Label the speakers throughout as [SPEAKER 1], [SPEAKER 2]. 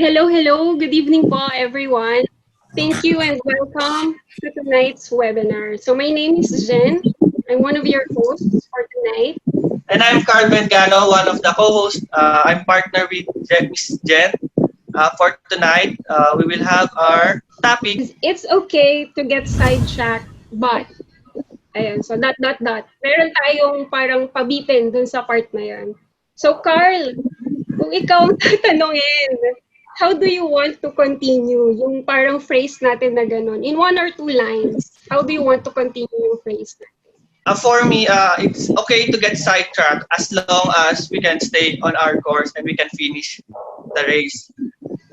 [SPEAKER 1] Hello, hello. Good evening po, everyone. Thank you and welcome to tonight's webinar. So my name is Jen. I'm one of your hosts for tonight.
[SPEAKER 2] And I'm Carl Bengano, one of the co-hosts. I'm partner with Miss Jen. For tonight, we will have our topic.
[SPEAKER 1] It's okay to get sidetracked, but ayan, so dot. Meron tayong parang pabitin dun sa part na yan. So Carl, kung ikaw ang tatanungin, how do you want to continue yung parang phrase natin na ganun? In 1 or 2 lines, how do you want to continue yung phrase natin?
[SPEAKER 2] For me, it's okay to get sidetracked as long as we can stay on our course and we can finish the race.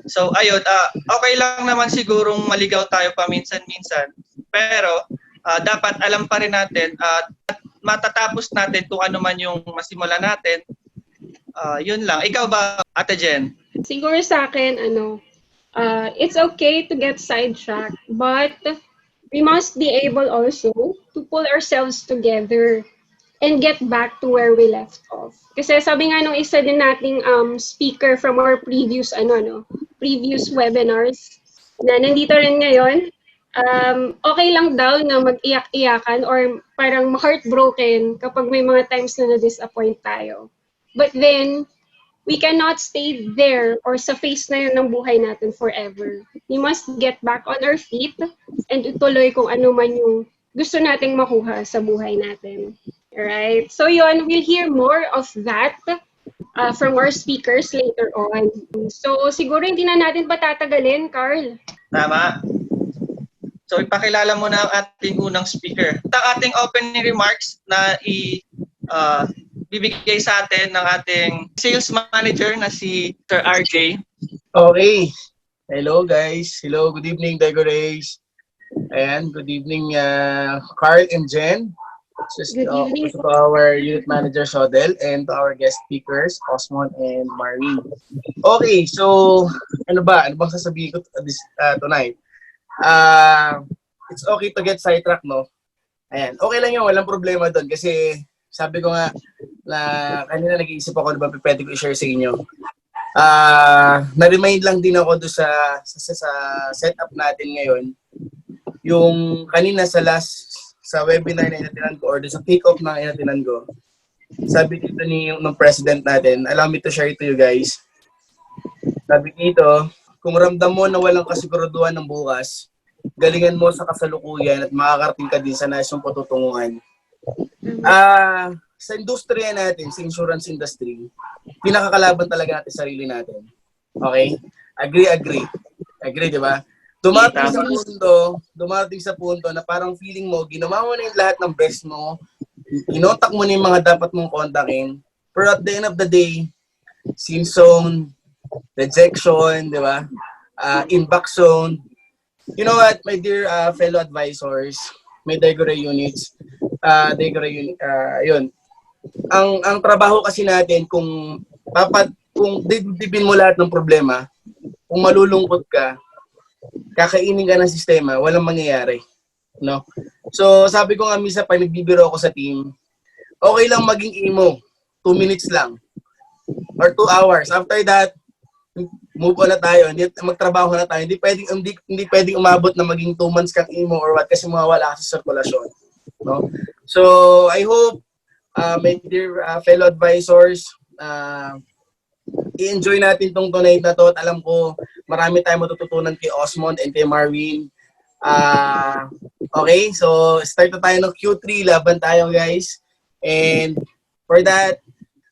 [SPEAKER 2] So ayun, okay lang naman sigurong maligaw tayo paminsan-minsan, pero dapat alam pa rin natin at matatapos natin kung ano man yung masimula natin. Yun lang. Ikaw ba, Ate Jen?
[SPEAKER 1] Siguro sa akin, it's okay to get sidetracked, but we must be able also to pull ourselves together and get back to where we left off. Kasi sabi nga nung isa din nating speaker from our previous previous webinars na nandito rin ngayon, okay lang daw na mag-iyak-iyakan or parang heartbroken kapag may mga times na na-disappoint tayo. But then, we cannot stay there or sa face na yun ng buhay natin forever. We must get back on our feet and ituloy kung ano man yung gusto nating makuha sa buhay natin. Alright? So yun, we'll hear more of that from our speakers later on. So siguro hindi na natin patatagalin, Carl.
[SPEAKER 2] Tama. So ipakilala mo na ang ating unang speaker. At ang ating opening remarks na bibigay sa atin ng ating sales manager na si Sir RJ.
[SPEAKER 3] Okay. Hello guys. Hello. Good evening, Dago Rays. And good evening, Carl and Jen.
[SPEAKER 1] Good evening.
[SPEAKER 3] To our unit manager, Sodel, and to our guest speakers, Osmond and Marie. Okay. So, ano bang sasabihin ko tonight? It's okay to get sidetracked, no? Ayan. Okay lang yun. Walang problema doon kasi sabi ko nga na kanina nag-iisip ako na ba pwede ko i-share sa inyo. Na-remind lang din ako doon sa setup natin ngayon. Yung kanina sa webinar na inatinan ko or sa kick-off na inatinan ko. Sabi dito ng president natin, allow me to share to you guys. Sabi dito, kung ramdam mo na walang kasiguraduhan ng bukas, galingan mo sa kasalukuyan at makakarating ka din sa nais mong patutunguhan. Sa industriya natin, sa insurance industry, pinakakalaban talaga natin sarili natin. Okay? Agree, di ba? Dumating sa punto na parang feeling mo, ginawa mo na yung lahat ng best mo, inontak mo na yung mga dapat mong kontakin, pero at the end of the day, sin zone, rejection, di ba? Inbox zone. You know what, my dear fellow advisors, may Daigore units, yun. Ang trabaho kasi natin kung didibin mo lahat ng problema, kung malulungkot ka, kakainin ka ng sistema, walang mangyayari, no? So, sabi ko nga minsan pag nagbibiro ako sa team, okay lang maging emo, 2 minutes lang or 2 hours. After that, move on na tayo, magtrabaho na tayo. Hindi pwedeng umabot na maging 2 months kang emo or what kasi mawawala ka sa sirkulasyon. No? So, I hope, my dear fellow advisors, i-enjoy natin tong tonight na to at alam ko marami tayong matututunan kay Osmond and kay Marvin. Okay, so start na tayo ng Q3, laban tayo guys. And for that,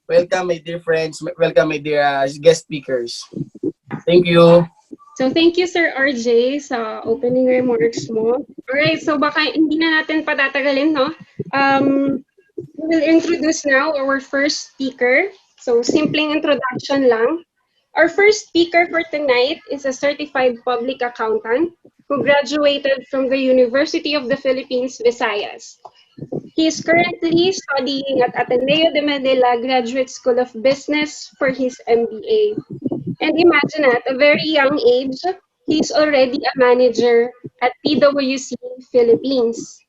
[SPEAKER 3] welcome my dear friends, welcome my dear guest speakers. Thank you.
[SPEAKER 1] So thank you Sir RJ sa opening remarks mo. Alright, so baka hindi na natin patatagalin, no? We will introduce now our first speaker. So simpleng introduction lang. Our first speaker for tonight is a certified public accountant who graduated from the University of the Philippines, Visayas. He is currently studying at Ateneo de Manila Graduate School of Business for his MBA. And imagine at a very young age, he's already a manager at PwC Philippines.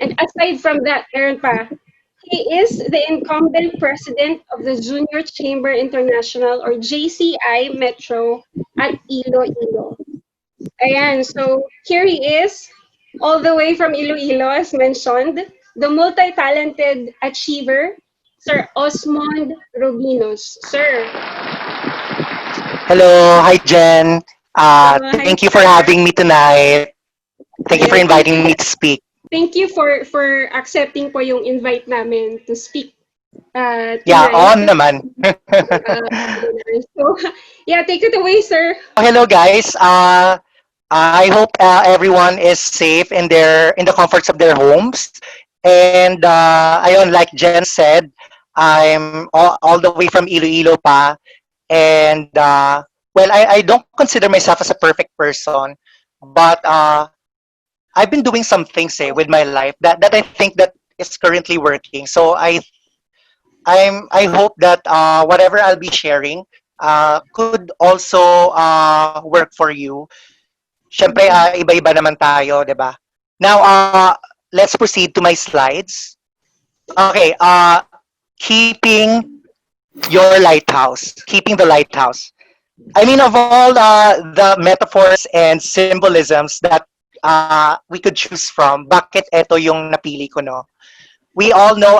[SPEAKER 1] And aside from that, meron pa, he is the incumbent president of the Junior Chamber International or JCI Metro at Iloilo. Ayan, so here he is, all the way from Iloilo, as mentioned, the multi-talented achiever, Sir Osmond Rubinos. Sir,
[SPEAKER 4] Hello, hi Jen.
[SPEAKER 1] hi
[SPEAKER 4] Thank you for
[SPEAKER 1] sir.
[SPEAKER 4] having me tonight. Thank you for
[SPEAKER 1] Ayan,
[SPEAKER 4] inviting me to speak.
[SPEAKER 1] thank you for accepting po yung invite namin to speak
[SPEAKER 4] Yeah,
[SPEAKER 1] tonight.
[SPEAKER 4] on naman.
[SPEAKER 1] So, yeah, take it away, sir.
[SPEAKER 4] Hello guys. I hope everyone is safe in the comforts of their homes. And ayun, like Jen said, I'm all the way from Iloilo pa. And well, I don't consider myself as a perfect person, but I've been doing some things with my life that I think that is currently working. So I hope that whatever I'll be sharing could also work for you. Siyempre,
[SPEAKER 1] Mhm.
[SPEAKER 4] iba-iba naman tayo, 'di ba? Now, let's proceed to my slides. Okay, keeping your lighthouse, keeping the lighthouse. I mean, of all the metaphors and symbolisms that we could choose from, bakit ito yung napili ko, no? We all know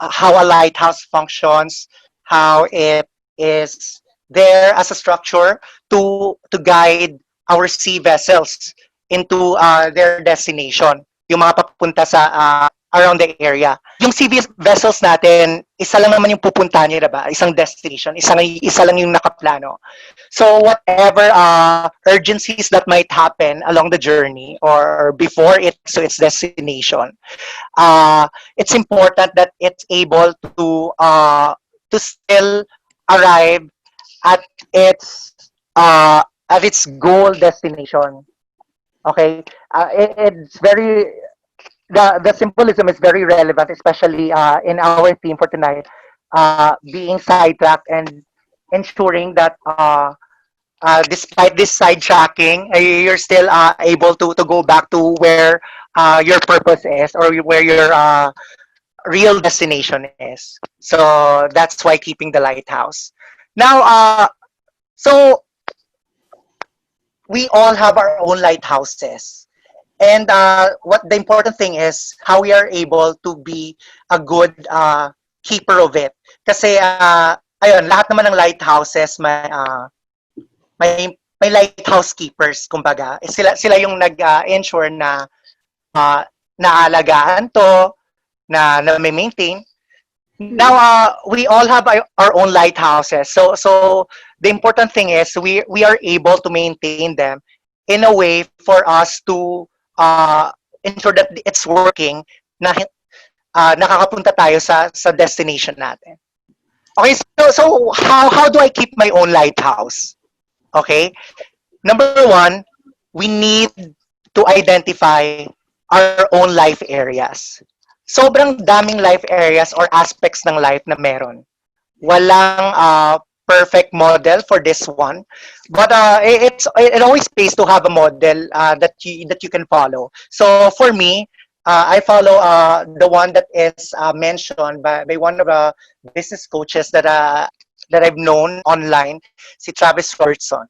[SPEAKER 4] how a lighthouse functions, how it is there as a structure to guide our sea vessels into their destination, yung mga papunta sa around the area. Yung sea vessels natin, isa lang naman yung pupunta niya, diba? Isang destination, isa lang yung nakaplano. So whatever urgencies that might happen along the journey or before it to its destination, it's important that it's able to still arrive at its at its goal destination. Okay, it's very the symbolism is very relevant, especially in our theme for tonight, being sidetracked and ensuring that despite this sidetracking, you're still able to go back to where your purpose is or where your real destination is. So that's why keeping the lighthouse. Now, so we all have our own lighthouses. And what the important thing is how we are able to be a good keeper of it. Kasi ayun, lahat naman ng lighthouses may lighthouse keepers kumbaga. Sila yung nag-ensure na naalagaan to, na may maintain. Now, we all have our own lighthouses. So the important thing is we are able to maintain them in a way for us to ensure that it's working na nakakapunta tayo sa destination natin. Okay, so how do I keep my own lighthouse? Okay, number one, we need to identify our own life areas. Sobrang daming life areas or aspects ng life na meron. Walang perfect model for this one, but it always pays to have a model that you can follow. So for me, I follow the one that is mentioned by one of the business coaches that I've known online, si Travis Robertson.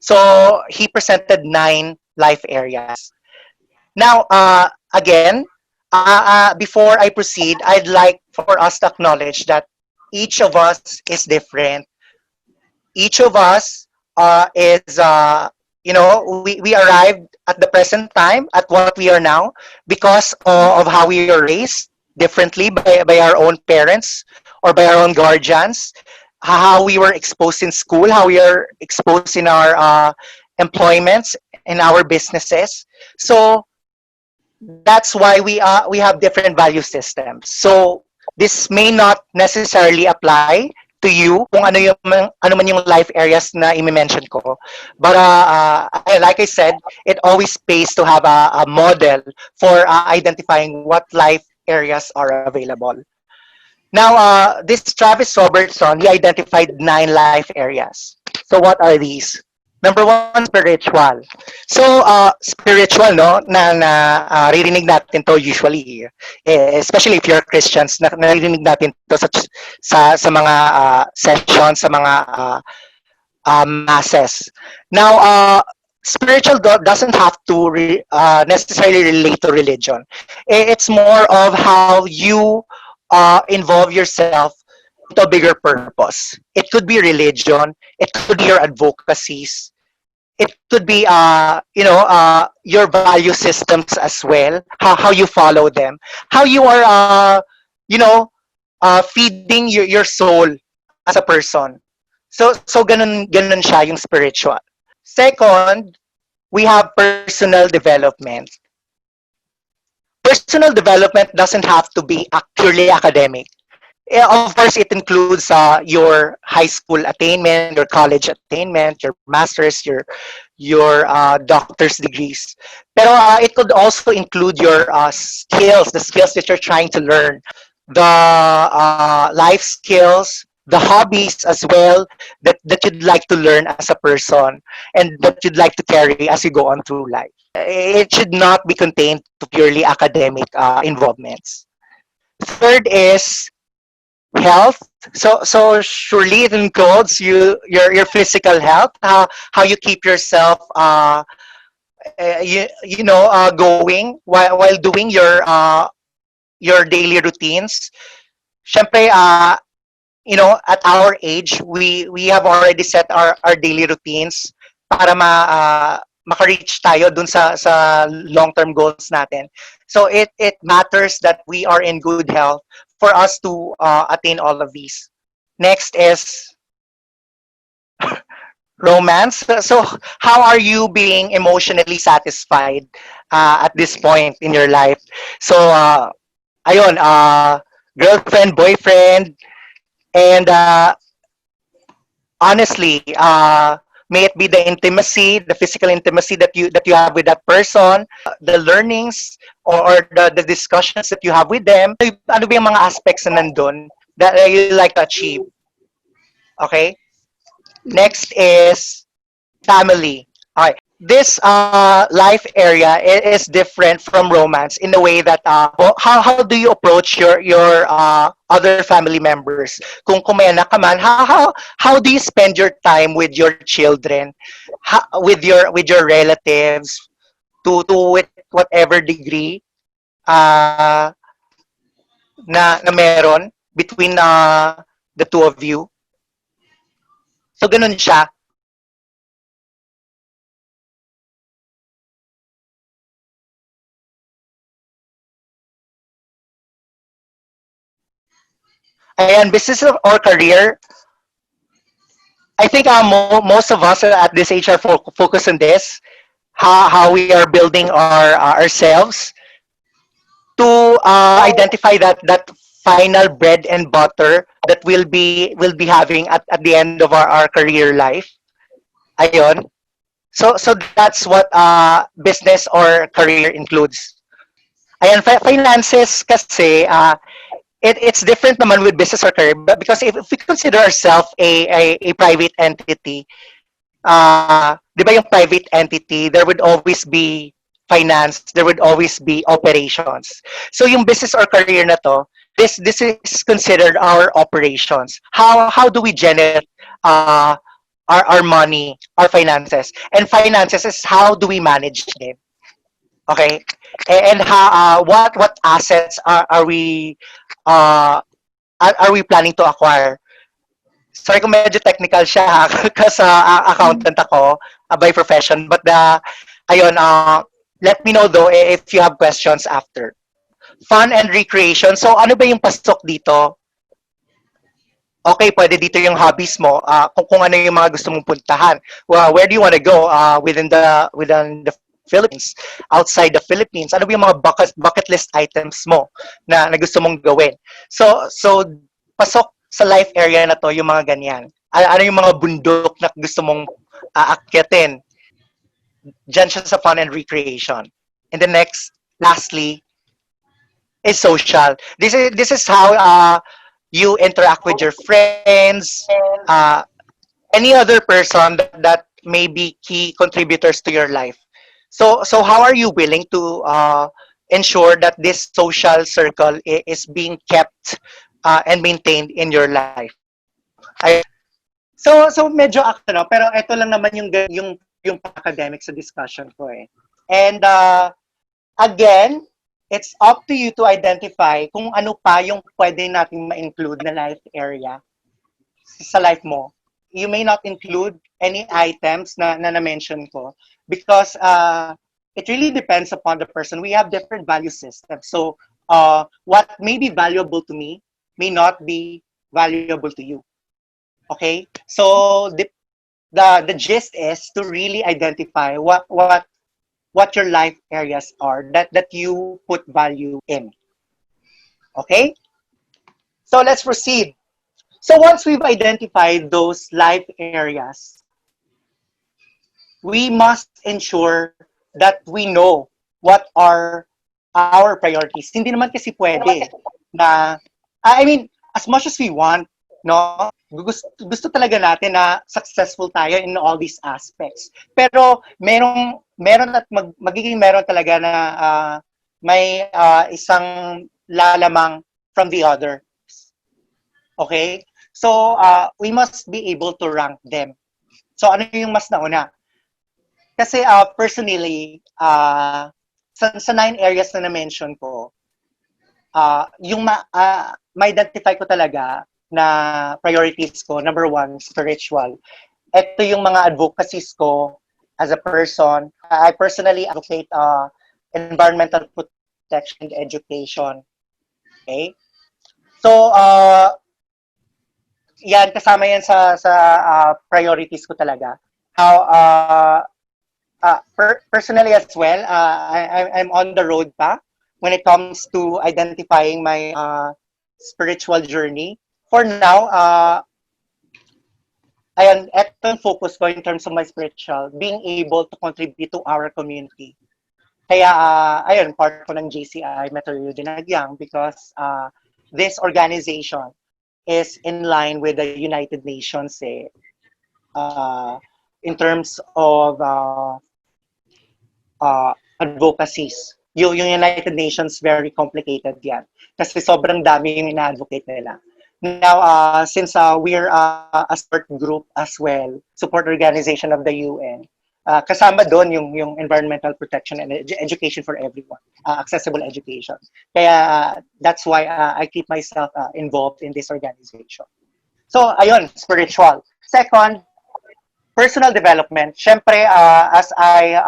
[SPEAKER 4] So he presented 9 life areas. Now, again, before I proceed, I'd like for us to acknowledge that each of us is different. Each of us is, we arrived at the present time at what we are now because of how we are raised differently by our own parents or by our own guardians, how we were exposed in school, how we are exposed in our employments, in our businesses. So that's why we have different value systems. So this may not necessarily apply to you kung ano man yung life areas na i-mention ko. But like I said, it always pays to have a model for identifying what life areas are available. Now, this Travis Robertson, he identified 9 life areas. So what are these? Number one, spiritual. So, spiritual, no, naririnig natin to usually, especially if you're Christians, naririnig natin to sa mga sessions, sa mga masses. Now, spiritual doesn't have to necessarily relate to religion. It's more of how you involve yourself into a bigger purpose. It could be religion. It could be your advocacies. It could be your value systems as well. How you follow them. How you are you know feeding your soul as a person. So ganun siya yung spiritual. Second, we have personal development. Personal development doesn't have to be purely academic. Of course, it includes your high school attainment, your college attainment, your master's, your doctor's degrees. Pero it could also include your skills, the skills that you're trying to learn, the life skills, the hobbies as well that you'd like to learn as a person and that you'd like to carry as you go on through life. It should not be contained to purely academic involvements. Third is health. So surely it includes your physical health, how you keep yourself going while doing your daily routines. Syempre, at our age, we have already set our daily routines para maka-reach tayo dun sa long-term goals natin. So it matters that we are in good health for us to attain all of these. Next is romance. So how are you being emotionally satisfied at this point in your life? So ayun, girlfriend, boyfriend, and honestly, may it be the intimacy, the physical intimacy that you have with that person, the learnings or the discussions that you have with them. Ano ba yung mga aspects na nandun that you like to achieve? Okay? Next is family. Okay. This life area is different from romance in the way that how do you approach your other family members? Kung may anak ka man, how do you spend your time with your children, with your relatives, to with whatever degree uh, na meron between the two of you? So ganun siya. Ayan, business or career, I think most of us at this age are focused on this, how we are building ourselves to identify that final bread and butter that we'll be having at the end of our career life. Ayon. So that's what business or career includes. Ayan, finances kasi it's different naman with business or career, but because if we consider ourselves a private entity, di ba yung private entity, there would always be finance, there would always be operations. So yung business or career na to, this is considered our operations. How do we generate our money, our finances? And finances is how do we manage them? Okay? And how what assets uh, are we planning to acquire? Sorry kung medyo technical siya ha, kasi accountant ako by profession. But ayun, let me know though if you have questions after. Fun and recreation. So ano ba yung pasok dito? Okay, pwede dito yung hobbies mo. Kung ano yung mga gusto mong puntahan. Well, where do you want to go within the Philippines, outside the Philippines? Ano ba yung mga bucket list items mo na gusto mong gawin? So pasok sa life area na to yung mga ganyan. Ano yung mga bundok na gusto mong aakyatin? Diyan siya sa fun and recreation. And the next, lastly, is social. This is how you interact with your friends, uh, any other person that may be key contributors to your life. So how are you willing to ensure that this social circle is being kept and maintained in your life? I, So medyo no, pero ito lang naman yung academic sa discussion ko eh. And again, it's up to you to identify kung ano pa yung pwede nating ma-include na life area sa life mo. You may not include any items na na-mention ko because it really depends upon the person. We have different value systems. So what may be valuable to me may not be valuable to you. Okay? So the gist is to really identify what your life areas are that you put value in. Okay? So let's proceed. So once we've identified those life areas, we must ensure that we know what are our priorities. Hindi naman kasi pwede na, I mean, as much as we want, no? Gusto talaga natin na successful tayo in all these aspects. Pero meron at magiging meron talaga na may isang lalamang from the other. Okay? So, we must be able to rank them. So, ano yung mas nauna? Kasi personally, sa 9 areas na na-mention ko, yung ma-identify ko talaga na priorities ko, number 1, spiritual. Ito yung mga advocacies ko as a person. I personally advocate environmental protection and education. Okay? So, yan, kasama yan sa priorities ko talaga. How, personally as well, I'm on the road pa when it comes to identifying my spiritual journey. For now, ayan, ito yung focus ko in terms of my spiritual, being able to contribute to our community. Kaya, ayun, part ko ng JCI, Metro Dinagyang, because this organization is in line with the United Nations in terms of advocacies. Yung United Nations, very complicated yan. Kasi sobrang dami yung ina-advocate nila. Now, since we're a support group as well, support organization of the UN, kasama doon yung environmental protection and education for everyone, accessible education. Kaya that's why I keep myself involved in this organization. So, ayun, spiritual. Second, personal development. Syempre, as I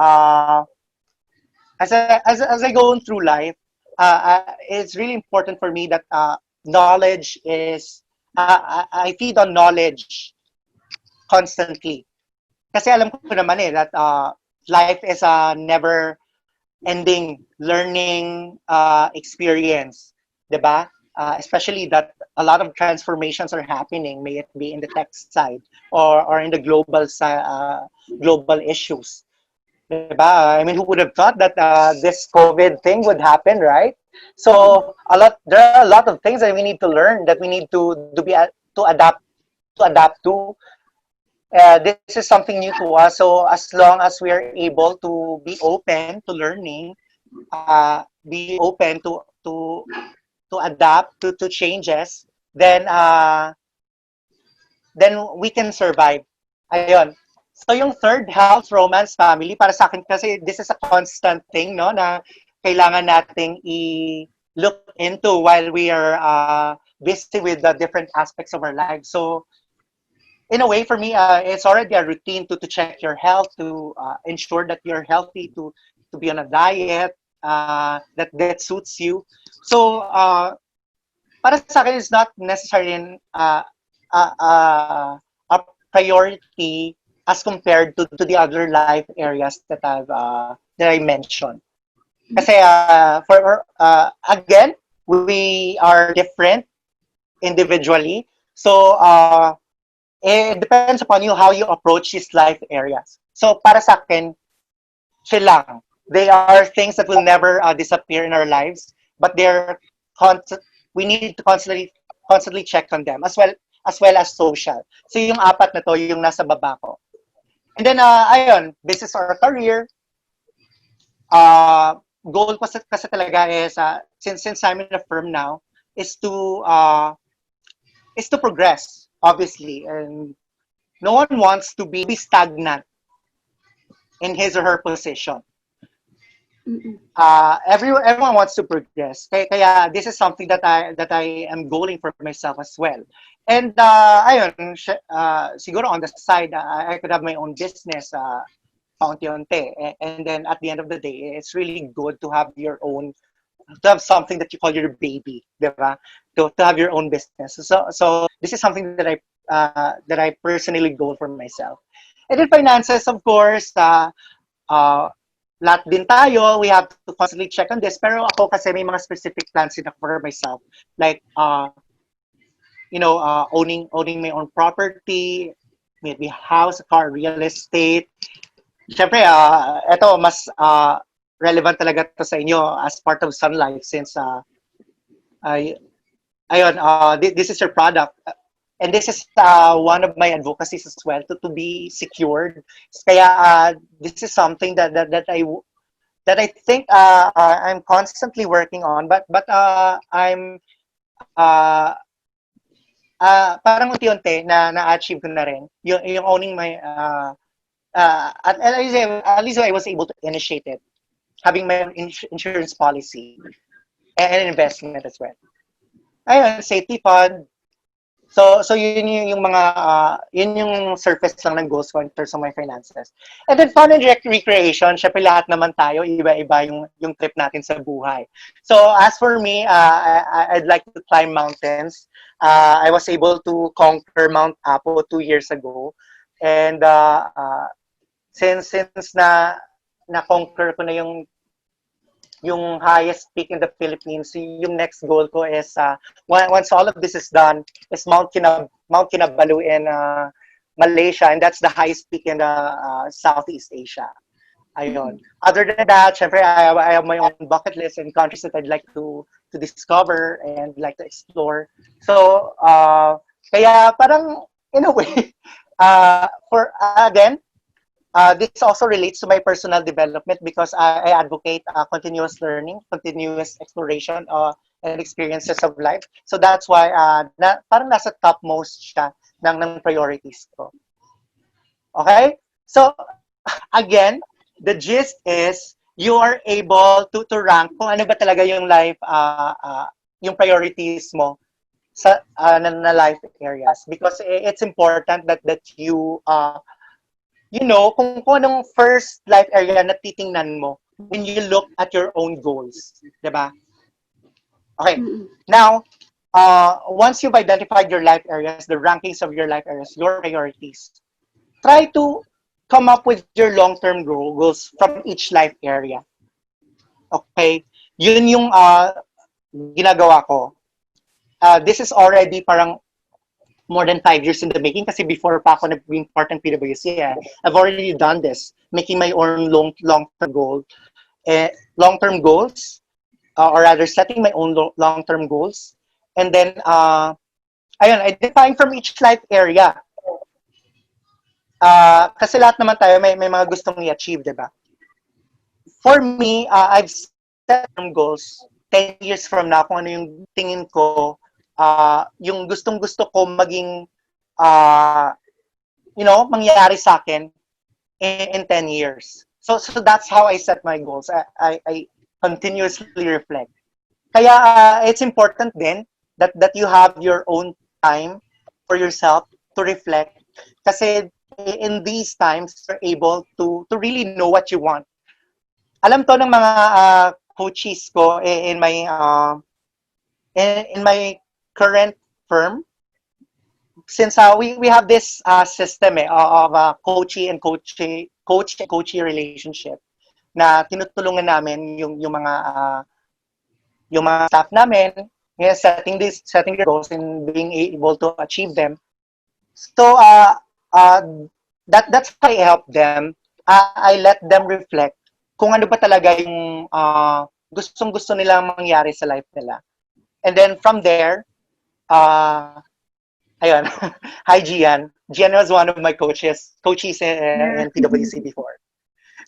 [SPEAKER 4] go through life, it's really important for me that knowledge is, I feed on knowledge constantly. Kasi alam ko naman that life is a never-ending learning experience. Diba? Especially that a lot of transformations are happening, may it be in the tech side or in the global issues. Diba? I mean, who would have thought that this COVID thing would happen, right? So there are a lot of things that we need to learn, that we need to adapt to. This is something new to us. So as long as we are able to be open to learning, be open to adapt to changes, then we can survive. Ayun. So yung third, health, romance, family, para sa akin kasi this is a constant thing, no, na kailangan nating i-look into while we are busy with the different aspects of our lives. So in a way, for me, it's already a routine to check your health, to ensure that you're healthy, to be on a diet that suits you. So para sa akin, it's not necessarily a priority as compared to the other life areas that I mentioned. Kasi again, we are different individually. So it depends upon you how you approach these life areas. So para sa akin, chill lang. They are things that will never disappear in our lives, but we need to constantly check on them as well as social. So yung 4 na to, yung nasa baba ko. And then ayun, business or career. Goal ko kasi talaga is since I'm in a firm now is to progress, obviously, and No one wants to be stagnant in his or her position.
[SPEAKER 1] Mm-mm.
[SPEAKER 4] Everyone wants to progress. Kaya this is something that I am goaling for myself as well. And ayun, siguro on the side, I could have my own business, paunti-unti. And then at the end of the day, it's really good to have your own, to have something that you call your baby, diba? To have your own business. So this is something that I personally goal for myself. And then finances, of course, uh, lahat din tayo, we have to constantly check on this. Pero ako kasi may mga specific plans din ako for myself. Like, owning my own property, maybe house, car, real estate. Siyempre, ito, mas relevant talaga to sa inyo as part of Sun Life since, ay, ayun, this is your product. And this is one of my advocacies as well to be secured. Kaya this is something that I think I'm constantly working on, but I'm uh, parang unti-unti na-achieve ko na rin yung owning my at least I was able to initiate it, having my own insurance policy and investment as well. Ayun, safety fund. So yun yung mga yun yung surface lang ng goals ko in terms of my finances. And then fun and recreation, syempre lahat naman tayo iba-iba yung trip natin sa buhay. So as for me, I'd like to climb mountains. I was able to conquer Mount Apo 2 years ago. And since na conquer ko na yung highest peak in the Philippines, yung next goal ko is once all of this is done, is Mount Kinabalu in Malaysia, and that's the highest peak in Southeast Asia. Ayun. Other than that, syempre, I have my own bucket list and countries that I'd like to discover and like to explore. So, kaya parang in a way, for again, this also relates to my personal development because I advocate continuous learning, continuous exploration, and experiences of life. So that's why parang nasa topmost siya ng priorities ko. Okay? So again, the gist is you are able to rank kung ano ba talaga yung life, yung priorities mo sa na life areas because it's important that you know kung anong first life area na titingnan mo when you look at your own goals, 'di ba? Okay.
[SPEAKER 1] Mm-mm.
[SPEAKER 4] Now, once you've identified your life areas, the rankings of your life areas, your priorities, try to come up with your long-term goals from each life area. Okay? Yun yung ginagawa ko. This is already parang more than 5 years in the making kasi before pa ako naging part ng PwC, I've already done this, making my own long-term goals, or rather setting my own long-term goals, and then ayun, identifying from each life area. Kasi lahat naman tayo may mga gustong i-achieve, di ba? For me, I've set some goals 10 years from now kung ano yung tingin ko, yung gustong-gusto ko maging, mangyari sa akin in 10 years. So that's how I set my goals. I continuously reflect. Kaya it's important din that you have your own time for yourself to reflect. Kasi in these times, you're able to really know what you want. Alam to ng mga coaches ko in my current firm, since we have this system of coachee and coachee relationship na tinutulungan namin yung mga staff namin setting their goals and being able to achieve them. So that's how I help them. I let them reflect kung ano ba talaga yung gustong-gusto nilang mangyari sa life nila. And then from there, ayun, hi Gian. Gian was one of my coaches in PwC before.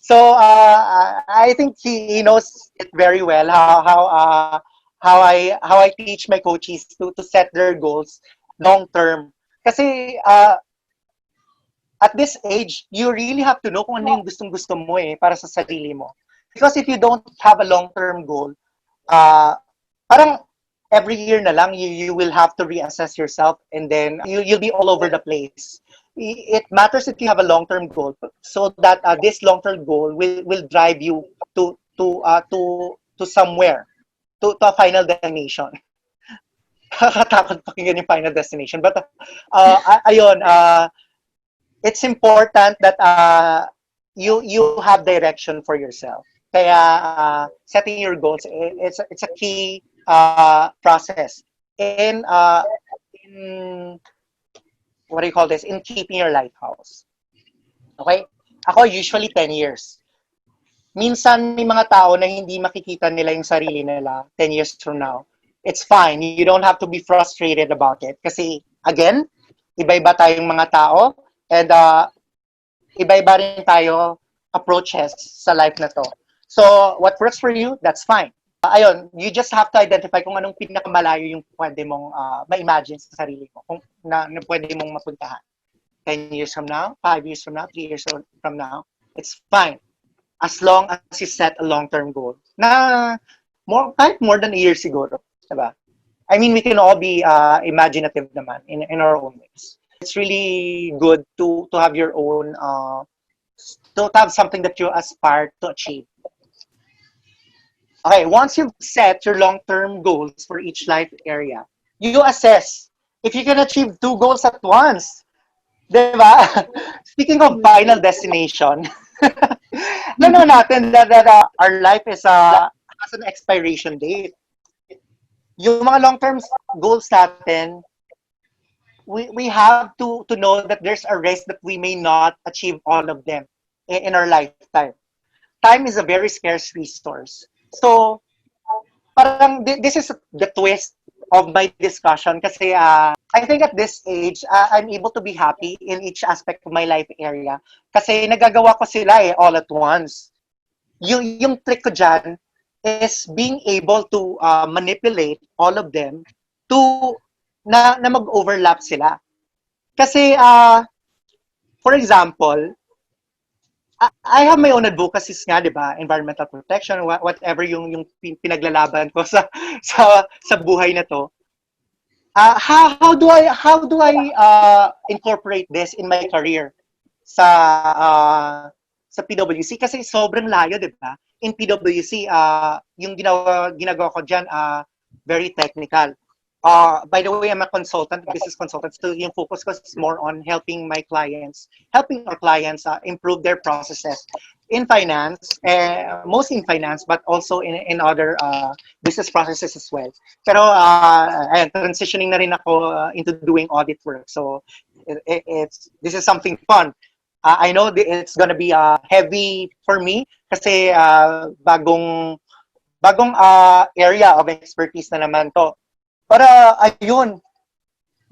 [SPEAKER 4] So I think he knows it very well how I teach my coaches to set their goals long term. Kasi at this age, you really have to know kung ano yung gustong-gusto mo para sa sarili mo. Because if you don't have a long-term goal, parang every year na lang, you will have to reassess yourself and then you'll be all over the place. It matters if you have a long-term goal so that this long-term goal will drive you to somewhere, to a final destination. Kakatakot pakinggan yung final destination. But ayun, it's important that you have direction for yourself. Kaya setting your goals, it's a key process in what do you call this? In keeping your lighthouse. Okay? Ako usually 10 years. Minsan may mga tao na hindi makikita nila yung sarili nila 10 years from now. It's fine. You don't have to be frustrated about it. Kasi, again, iba-iba tayong mga tao and iba-iba rin tayo approaches sa life na to. So, what works for you, that's fine. Ayun, you just have to identify kung anong pinakamalayo yung pwede mong ma-imagine sa sarili mo, kung na pwede mong mapuntahan. 10 years from now, 5 years from now, 3 years from now, it's fine. As long as you set a long-term goal. Na kahit more than a year siguro. Diba? I mean, we can all be imaginative naman in our own ways. It's really good to have your own, to have something that you aspire to achieve. Okay, once you've set your long-term goals for each life area, you assess if you can achieve 2 goals at once. Diba? Speaking of final destination, alam natin that our life has an expiration date. Yung mga long-term goals natin, we have to know that there's a risk that we may not achieve all of them in our lifetime. Time is a very scarce resource. So, parang this is the twist of my discussion kasi I think at this age, I'm able to be happy in each aspect of my life area kasi nagagawa ko sila all at once. Yung trick ko dyan is being able to manipulate all of them to na mag-overlap sila. Kasi, for example, I have my own advocacies nga, di ba? Environmental protection, whatever yung pinaglalaban ko sa buhay na to. How do I incorporate this in my career sa PWC? Kasi sobrang layo, di ba? In PWC, yung ginagawa ko dyan, very technical. By the way, I'm a consultant, business consultant. So yung focus ko is more on helping our clients improve their processes in finance, mostly in finance, but also in other business processes as well. Pero transitioning na rin ako into doing audit work. So this is something fun. I know it's gonna be heavy for me kasi bagong area of expertise na naman to. Para ayun,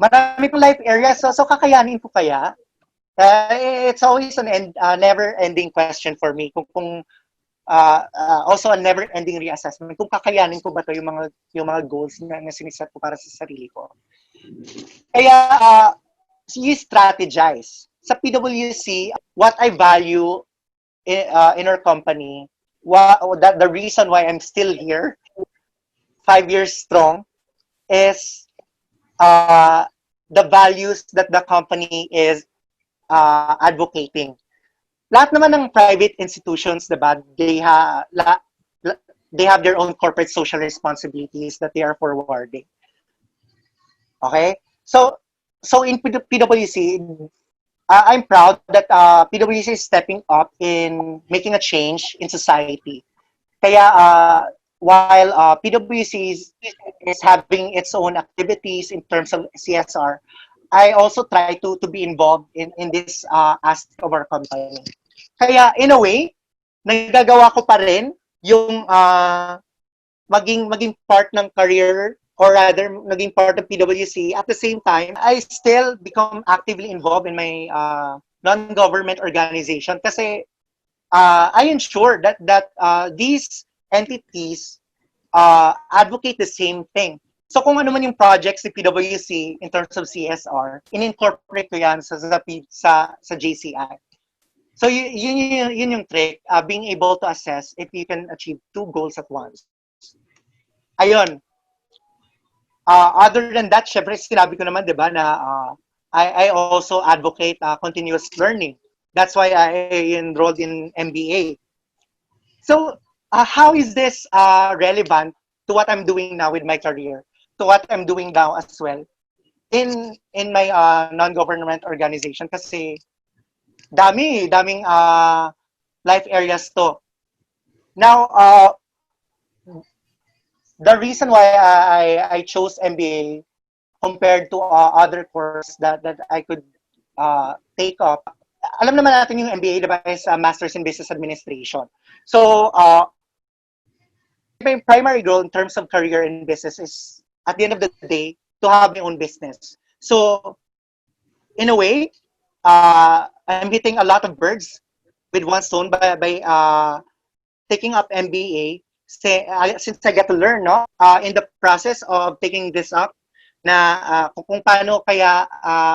[SPEAKER 4] marami pong life areas. So kakayanin ko kaya? It's always an never-ending question for me. Kung also a never-ending reassessment. Kung kakayanin ko ba to yung mga goals na siniset ko para sa sarili ko. Kaya you strategize. Sa PwC, what I value in our company, the reason why I'm still here, 5 years strong, is the values that the company is advocating. Lahat naman ng private institutions, diba, they have their own corporate social responsibilities that they are forwarding. Okay? So in PwC, I'm proud that PwC is stepping up in making a change in society. Kaya while PwC is having its own activities in terms of CSR, I also try to be involved in this aspect of our company. Kaya in a way, nagagawa ko pa rin yung maging part ng career, or rather naging part of PwC. At the same time, I still become actively involved in my non-government organization kasi I ensure that these entities advocate the same thing. So kung ano man yung projects ni PwC in terms of CSR, in-incorporate ko yan sa JCI. So yun yung trick, being able to assess if you can achieve two goals at once. Ayun. Other than that, syempre sinabi ko naman, di ba, na I also advocate continuous learning. That's why I enrolled in MBA. So how is this relevant to what I'm doing now with my career, to what I'm doing now as well in my non-government organization? Kasi daming life areas to. Now, the reason why I chose MBA compared to other course that I could take up, alam naman natin yung MBA, diba, is Masters in Business Administration. So, my primary goal in terms of career in business is, at the end of the day, to have my own business. So, in a way, I'm hitting a lot of birds with one stone by taking up MBA. Since I get to learn, no, in the process of taking this up, na kung paano kaya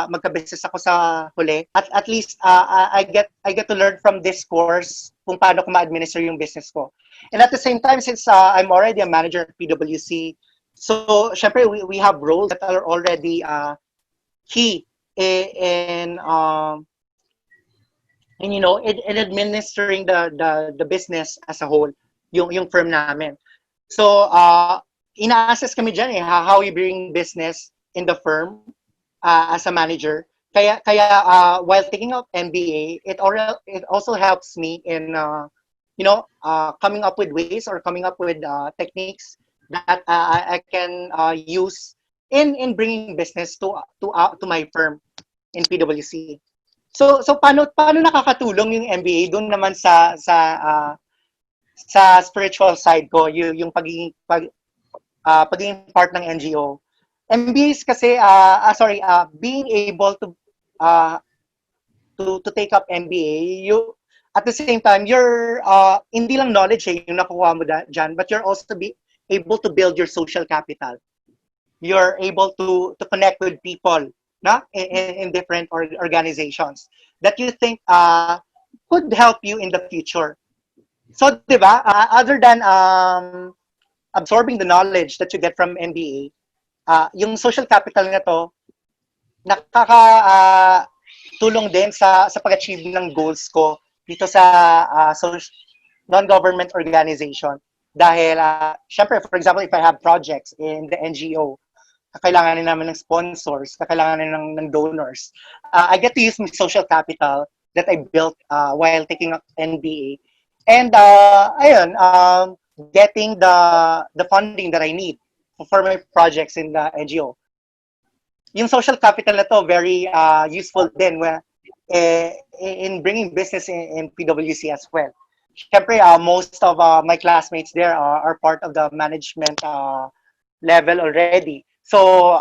[SPEAKER 4] magka-business ako sa huli. At least I get to learn from this course kung paano ko ma-administer yung business ko. And at the same time, since I'm already a manager at PwC, so syempre we have roles that are already key in in administering the business as a whole, yung firm namin. So ina-assess kami dyan how we bring business in the firm as a manager. Kaya while taking up MBA, it also helps me in coming up with ways or coming up with techniques that I can use in bringing business to my firm in PwC. So paano nakakatulong yung MBA doon naman sa spiritual side ko, yung pagiging part ng NGO. MBAs kasi being able to take up MBA, you at the same time you're hindi lang knowledge yung nakuha mo dyan, but you're also able to build your social capital. You're able to connect with people, na, in different organizations that you think could help you in the future. So, di ba, other than absorbing the knowledge that you get from MBA, yung social capital na to, tulong din sa pag-achieve ng goals ko dito sa non-government organization. Dahil, syempre, for example, if I have projects in the NGO, kakailanganin namin ng sponsors, kakailanganin ng donors. I get to use my social capital that I built while taking up MBA. And getting the funding that I need for my projects in the NGO. Yung social capital na to very useful din in bringing business in PwC as well. Siyempre, most of my classmates there are part of the management level already. So,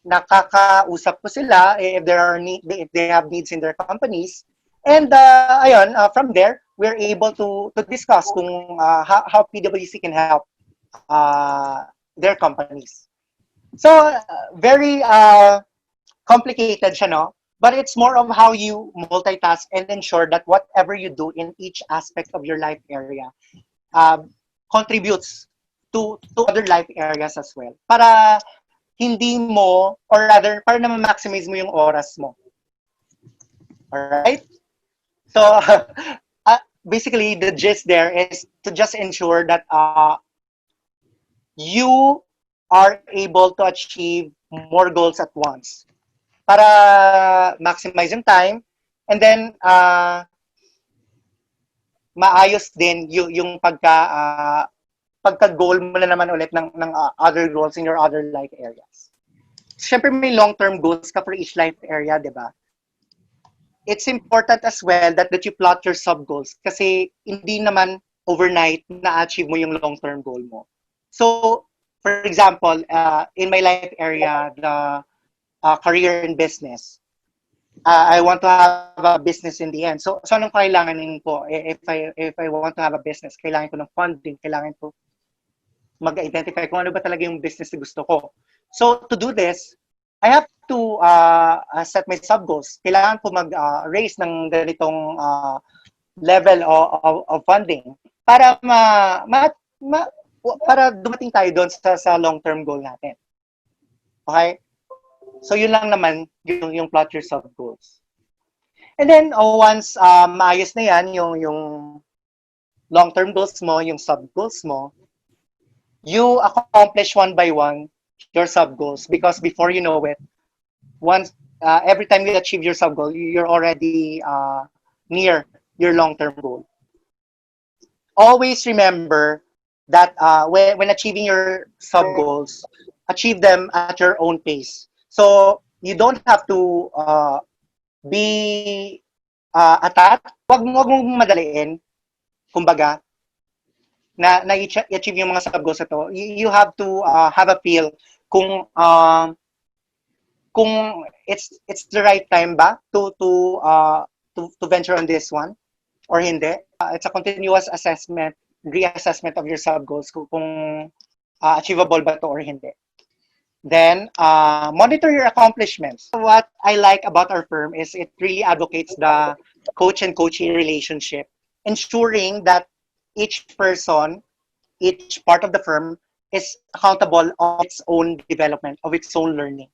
[SPEAKER 4] nakakausap ko sila if if they have needs in their companies. And from there, we're able to discuss kung how PwC can help their companies. So, very complicated siya, no? But it's more of how you multitask and ensure that whatever you do in each aspect of your life area contributes to other life areas as well. Para hindi mo, or rather, para na ma-maximize mo yung oras mo. Alright? So, basically, the gist there is to just ensure that you are able to achieve more goals at once. Para maximize yung time, and then maayos din yung pagka-goal mo na naman ulit ng other goals in your other life areas. Siyempre may long-term goals ka for each life area, di ba? It's important as well that you plot your sub-goals kasi hindi naman overnight na-achieve mo yung long-term goal mo. So, for example, in my life area, the career in business, I want to have a business in the end. So anong kailanganin ko? If I want to have a business, kailangan ko ng funding, kailangan ko mag-identify kung ano ba talaga yung business na gusto ko. So to do this, I have to set my sub-goals. Kailangan ko mag-raise ng ganitong level of funding para para dumating tayo doon sa long-term goal natin. Okay? So yun lang naman yung plot your sub-goals. And then once maayos na yan, yung long-term goals mo, yung sub-goals mo, you accomplish one by one your sub-goals because before you know it, once every time you achieve your sub-goal, you're already near your long-term goal. Always remember that when achieving your sub-goals, achieve them at your own pace. So you don't have to be attached. Wag mong madaliin, kumbaga, na i-achieve yung mga sub-goals na to. You have to have a feel kung it's the right time ba to venture on this one or hindi. It's a continuous assessment, reassessment of your sub-goals kung achievable ba to or hindi. Then, monitor your accomplishments. What I like about our firm is it really advocates the coach and coachee relationship, ensuring that each person, each part of the firm is accountable of its own development, of its own learning.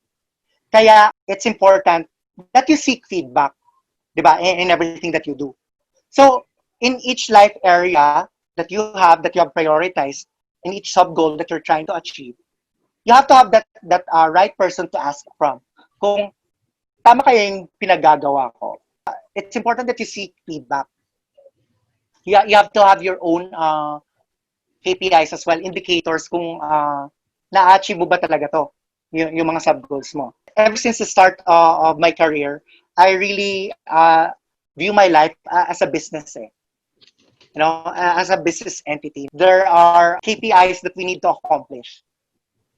[SPEAKER 4] Kaya it's important that you seek feedback, diba, in everything that you do. So, in each life area that you have prioritized, in each sub-goal that you're trying to achieve, you have to have that right person to ask from. Kung tama kaya yung pinagagawa ko. It's important that you seek feedback. You have to have your own KPIs as well, indicators kung na-achieve mo ba talaga to, yung mga sub-goals mo. Ever since the start of my career, I really view my life as a business. You know, as a business entity. There are KPIs that we need to accomplish.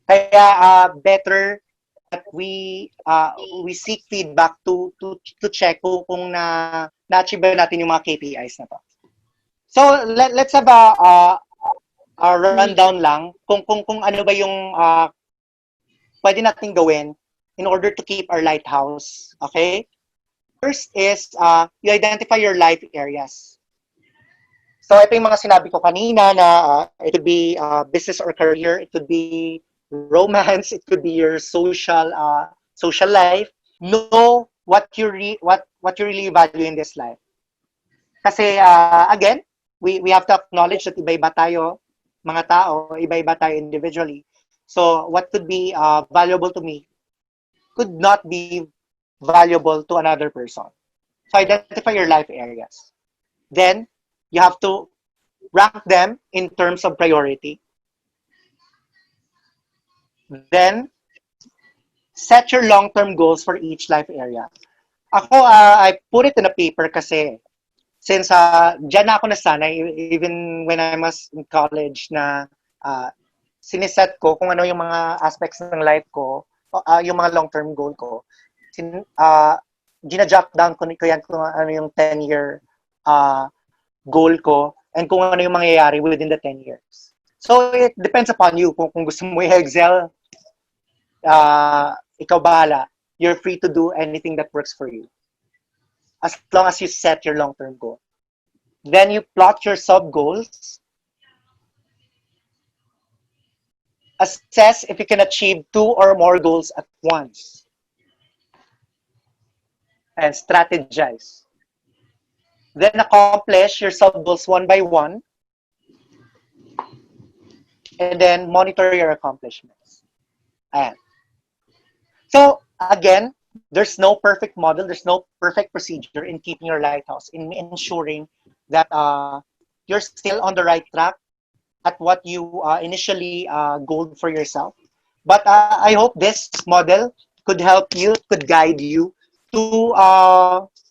[SPEAKER 4] Kaya better that we seek feedback to check kung na-achieve ba natin yung mga KPIs na to. So let's have a rundown lang kung ano ba yung pwede nating gawin in order to keep our lighthouse. Okay? First is you identify your life areas. So ito yung mga sinabi ko kanina na it could be business or career, it could be romance, it could be your social life. Know what you really value in this life. Kasi again, we have to acknowledge that iba-iba tayo, mga tao, iba-iba tayo individually. So what could be valuable to me could not be valuable to another person. So identify your life areas. Then you have to rank them in terms of priority. Then set your long-term goals for each life area. Ako, I put it in a paper kasi since dyan na ako nasanay, even when I was in college na siniset ko kung ano yung mga aspects ng life ko, yung mga long-term goal ko. Gina-jot down ko yan kung ano yung 10-year goal ko and kung ano yung mangyayari within the 10 years. So, it depends upon you. Kung gusto mo i-excel, ikaw bahala. You're free to do anything that works for you. As long as you set your long-term goal. Then you plot your sub-goals. Assess if you can achieve 2 or more goals at once. And strategize. Then accomplish your sub-goals one by one. And then monitor your accomplishments. Ayan. So, again, there's no perfect model, there's no perfect procedure in keeping your lighthouse, in ensuring that you're still on the right track at what you initially goaled for yourself. But I hope this model could help you, could guide you to,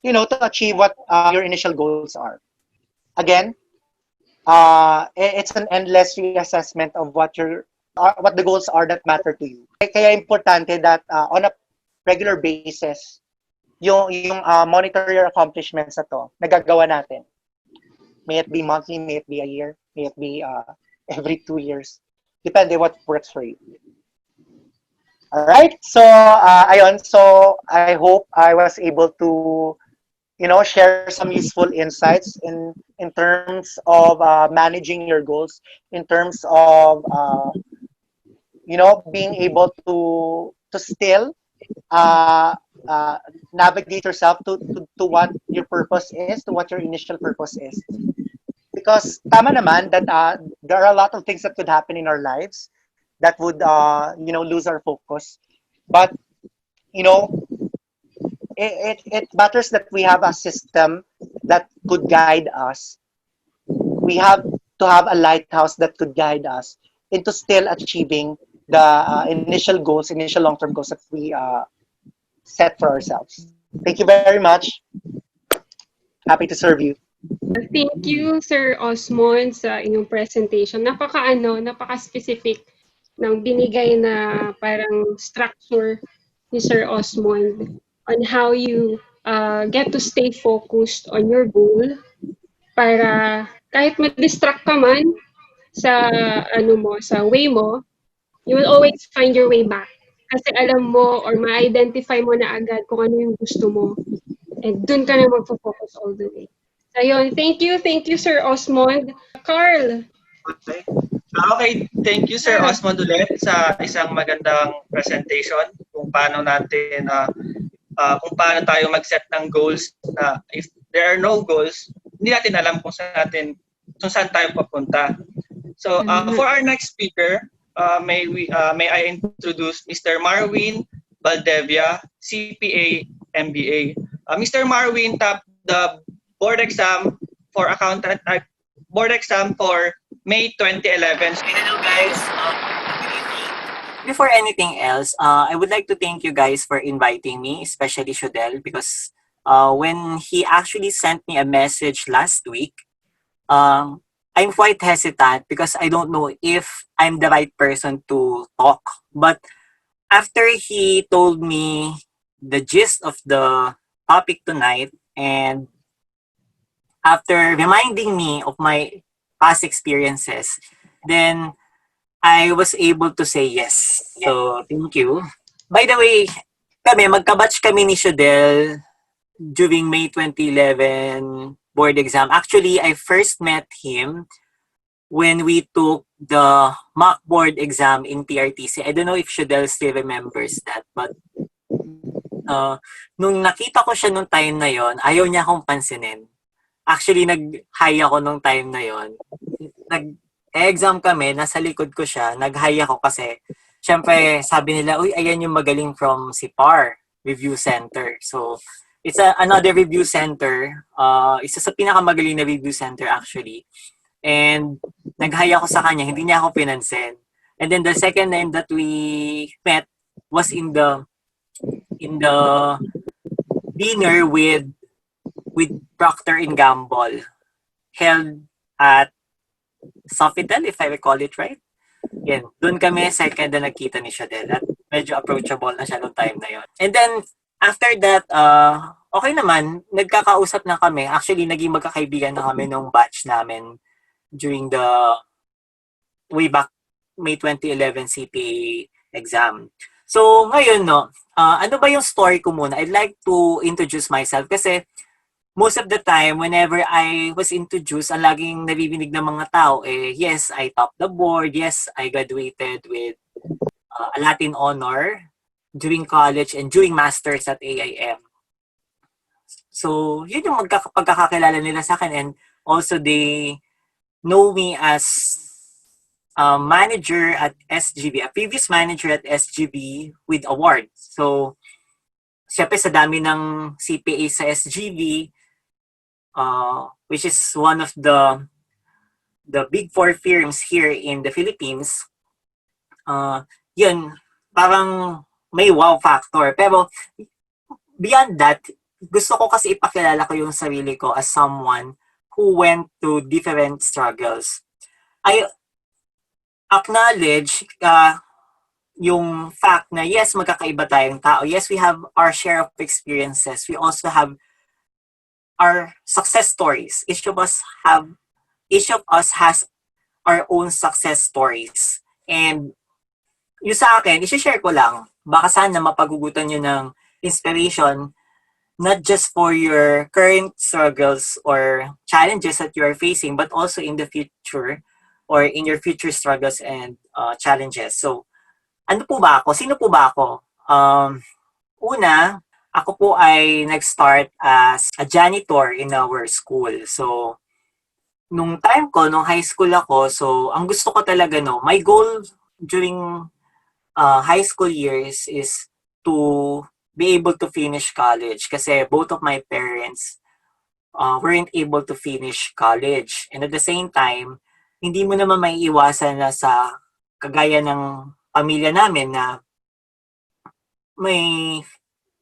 [SPEAKER 4] to achieve what your initial goals are. Again, it's an endless reassessment of what the goals are that matter to you. Kaya importante that on a regular basis, yung monitor your accomplishments na to, nagagawa natin. May it be monthly, may it be a year, may it be every 2 years. Depende what works for you. All right. So, ayun. So, I hope I was able to, share some useful insights in terms of managing your goals, in terms of, being able to still uh, uh, navigate yourself to what your purpose is, to what your initial purpose is. Because tama naman that there are a lot of things that could happen in our lives that would lose our focus. But you know it matters that we have a system that could guide us. We have to have a lighthouse that could guide us into still achieving the initial goals, initial long-term goals that we set for ourselves. Thank you very much. Happy to serve you.
[SPEAKER 1] Thank you, Sir Osmond, sa inyong presentation. Napaka-specific ng binigay na parang structure ni Sir Osmond on how you get to stay focused on your goal para kahit ma-distract ka man sa sa way mo, you will always find your way back. Kasi alam mo or ma-identify mo na agad kung ano yung gusto mo. And dun ka na magfo-focus all the way. So, yun. Thank you, Sir Osmond. Carl.
[SPEAKER 2] Okay. Okay, thank you Sir Osmond ulit sa isang magandang presentation kung paano natin kung paano tayo mag-set ng goals na if there are no goals, hindi natin alam kung saan tayo papunta. So, for our next speaker, may I introduce Mr. Marwin Valdevia, CPA MBA. Mr. Marwin topped the board exam for accountant board exam for May 2011.
[SPEAKER 5] Hello guys. Good evening. Before anything else, I would like to thank you guys for inviting me, especially Shodel, because when he actually sent me a message last week, I'm quite hesitant because I don't know if I'm the right person to talk. But after he told me the gist of the topic tonight, and after reminding me of my past experiences, then I was able to say yes. So, thank you. By the way, magkabatch kami ni Shodel during May 2011 board exam. Actually, I first met him when we took the mock board exam in PRTC. I don't know if Shodel still remembers that, but nung nakita ko siya nung time na yon, ayaw niya akong pansinin. Actually, nag-high ako nung time na yon. Nag-exam kami, nasa likod ko siya, nag-high ako kasi, syempre, sabi nila, uy, ayan yung magaling from SIPAR Review Center. So, it's another review center. Isa sa pinakamagaling na review center actually. And nag-high ako sa kanya, hindi niya ako pinansin. And then the second time that we met was in the dinner with Procter & Gamble held at Sofitel, if I recall it right. Yan, doon kami second na nagkita ni Shodel at medyo approachable na siya noong time na yon. And then after that, okay naman, nagkakausap na kami. Actually, naging magkakaibigan na kami nung batch namin during the way back May 2011 CPA exam. So ngayon, ano ba yung story ko muna? I'd like to introduce myself kasi most of the time, whenever I was introduced, ang laging narinig ng mga tao, yes, I topped the board, yes, I graduated with a Latin honor during college and during masters at AIM. So, yun yung pagkakakilala nila sa akin, and also they know me as a manager at SGB, a previous manager at SGB with awards. So, syempre sa dami ng CPA sa SGB, which is one of the big four firms here in the Philippines, yun, parang may wow factor. Pero beyond that, gusto ko kasi ipakilala ko yung sarili ko as someone who went to different struggles. I acknowledge yung fact na yes, magkakaiba tayong tao. Yes, we have our share of experiences. We also have our success stories. Each of us has our own success stories. And yung sa akin, isi-share ko lang. Baka sana mapagugutan nyo ng inspiration, not just for your current struggles or challenges that you are facing, but also in the future or in your future struggles and challenges. So, ano po ba ako? Sino po ba ako? Una, ako po ay nag-start as a janitor in our school. So, nung time ko, nung high school ako, so ang gusto ko talaga, no, my goal during high school years is to be able to finish college kasi both of my parents weren't able to finish college. And at the same time, hindi mo naman maiiwasan na sa kagaya ng pamilya namin na may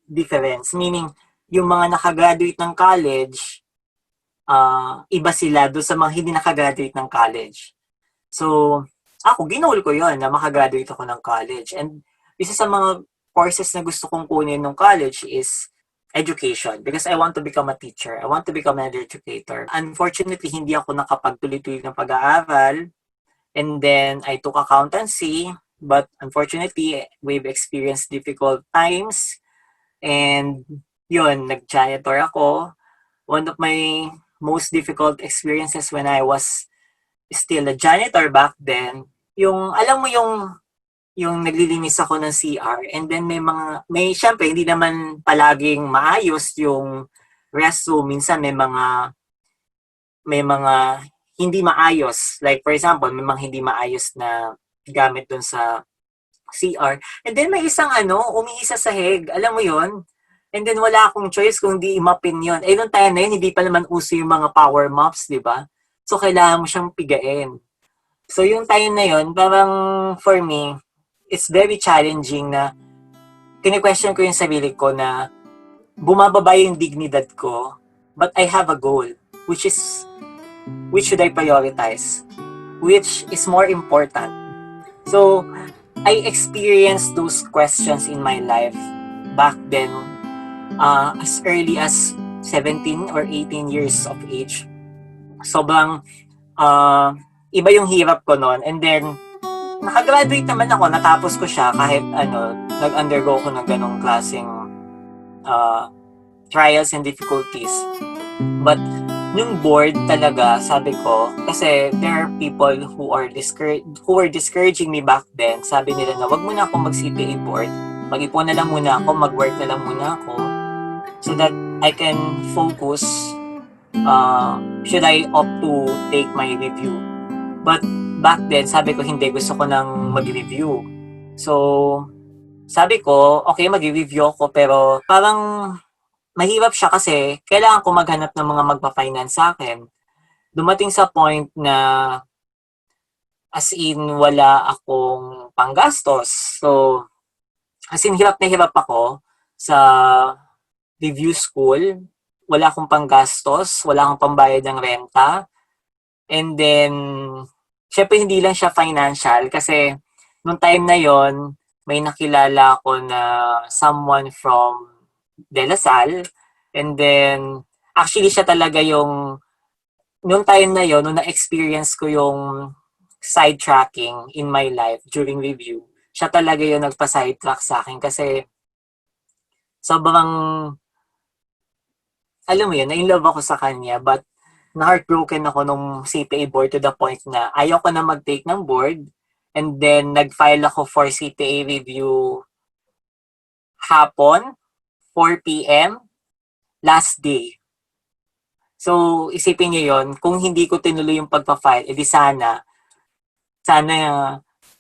[SPEAKER 5] difference. Meaning, yung mga nakagraduate ng college, iba sila doon sa mga hindi nakagraduate ng college. So, ako, ginol ko yon na makagraduate ako ng college. And isa sa mga courses na gusto kong kunin ng college is education because I want to become a teacher. I want to become an educator. Unfortunately, hindi ako nakapagtuloy-tuloy ng pag-aaral. And then, I took accountancy. But unfortunately, we've experienced difficult times. And yun, nag-janitor ako. One of my most difficult experiences when I was still a janitor back then, yung, alam mo yung naglilinis ako ng CR and then syempre hindi naman palaging maayos yung restroom. Minsan may mga hindi maayos. Like for example, may mga hindi maayos na gamit dun sa CR. And then may isang umihi sa sahig. Alam mo yon. And then wala akong choice kung di imapin yun. Eh, nung time na yun, hindi pa naman uso yung mga power mops, di ba? So, kailangan mo siyang pigain. So, yung time na yun, parang for me, it's very challenging na kine-question ko yung sarili ko na bumababa yung dignidad ko, but I have a goal, which should I prioritize? Which is more important? So, I experienced those questions in my life back then, as early as 17 or 18 years of age. Sobrang iba yung hirap ko noon. And then, nakagraduate naman ako, natapos ko siya kahit nag-undergo ko ng ganong klaseng trials and difficulties. But, yung board talaga, sabi ko, kasi there are people who were discouraging me back then. Sabi nila na, wag mo na ako mag-CPA board. Mag-ipon na lang muna ako, mag-work na lang muna ako so that I can focus should I opt to take my review. But back then, sabi ko, hindi, gusto ko nang mag-review. So, sabi ko, okay, mag-review ako, pero parang mahirap siya kasi kailangan ko maghanap ng mga magpa-finance sa akin. Dumating sa point na as in, wala akong panggastos. So, as in, hirap na hirap ako sa review school. Wala akong panggastos, wala akong pambayad ng renta. And then, syempre hindi lang siya financial kasi nung time na yon may nakilala ako na someone from De La Salle. And then, actually siya talaga yung, nung time na yon nung na-experience ko yung sidetracking in my life during review, siya talaga yung nagpa-sidetrack sa akin kasi sobrang, alam mo yun, na-in-love ako sa kanya, but na-heartbroken ako nung CPA board to the point na ayaw ko na mag-take ng board. And then, nag-file ako for CPA review hapon, 4 p.m., last day. So, isipin niyo yon kung hindi ko tinuloy yung pagpa-file, edi sana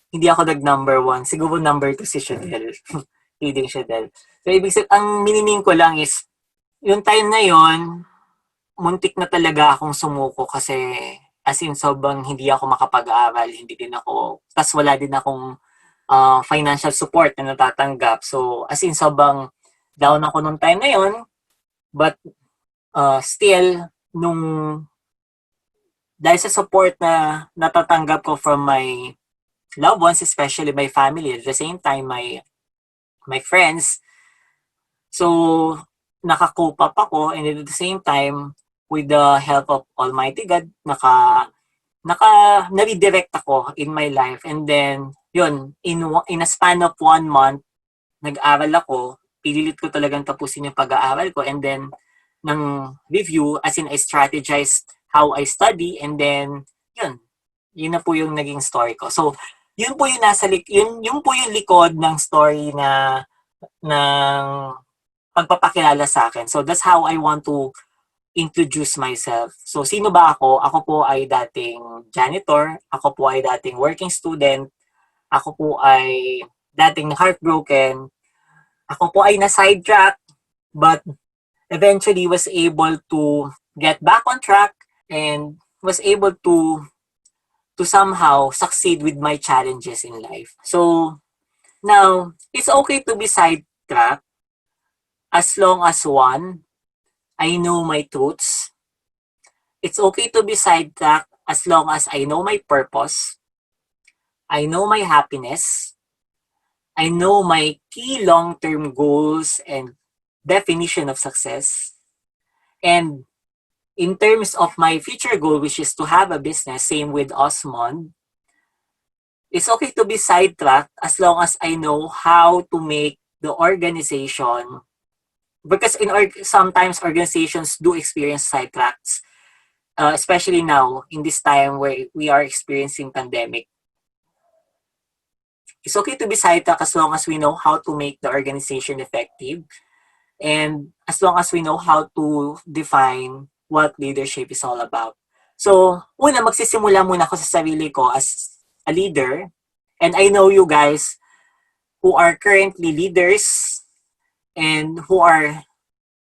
[SPEAKER 5] hindi ako nag-number 1. Siguro number 2 si Shadel. Leading Shadel. So, ibig sabihin, ang miniming ko lang is, yung time na yon muntik na talaga akong sumuko kasi as in sobrang hindi ako makapag-aaral, hindi din ako, tas wala din akong financial support na natatanggap. So as in sobrang down ako nung time na yon, but still dahil sa support na natatanggap ko from my loved ones, especially my family, at the same time my friends, so naka-cope up ako, and at the same time with the help of Almighty God, na-redirect ako in my life. And then, yun, in a span of 1 month, nag-aral ako, pinilit ko talagang tapusin yung pag-aaral ko, and then, ng review, as in I strategized how I study, and then, yun na po yung naging story ko. So, yun po yung yun po yung likod ng story ng pagpapakilala sa akin. So, that's how I want to introduce myself. So, sino ba ako? Ako po ay dating janitor. Ako po ay dating working student. Ako po ay dating heartbroken. Ako po ay na-sidetrack, but eventually was able to get back on track and was able to somehow succeed with my challenges in life. So, now, it's okay to be sidetracked as long as one, I know my truths. It's okay to be sidetracked as long as I know my purpose. I know my happiness. I know my key long-term goals and definition of success. And in terms of my future goal, which is to have a business, same with Osmond, it's okay to be sidetracked as long as I know how to make the organization, because sometimes organizations do experience sidetracks, especially now in this time where we are experiencing pandemic. It's okay to be sidetracked as long as we know how to make the organization effective, and as long as we know how to define what leadership is all about. So, una, magsisimula muna ako sa sarili ko as a leader, and I know you guys who are currently leaders and who are,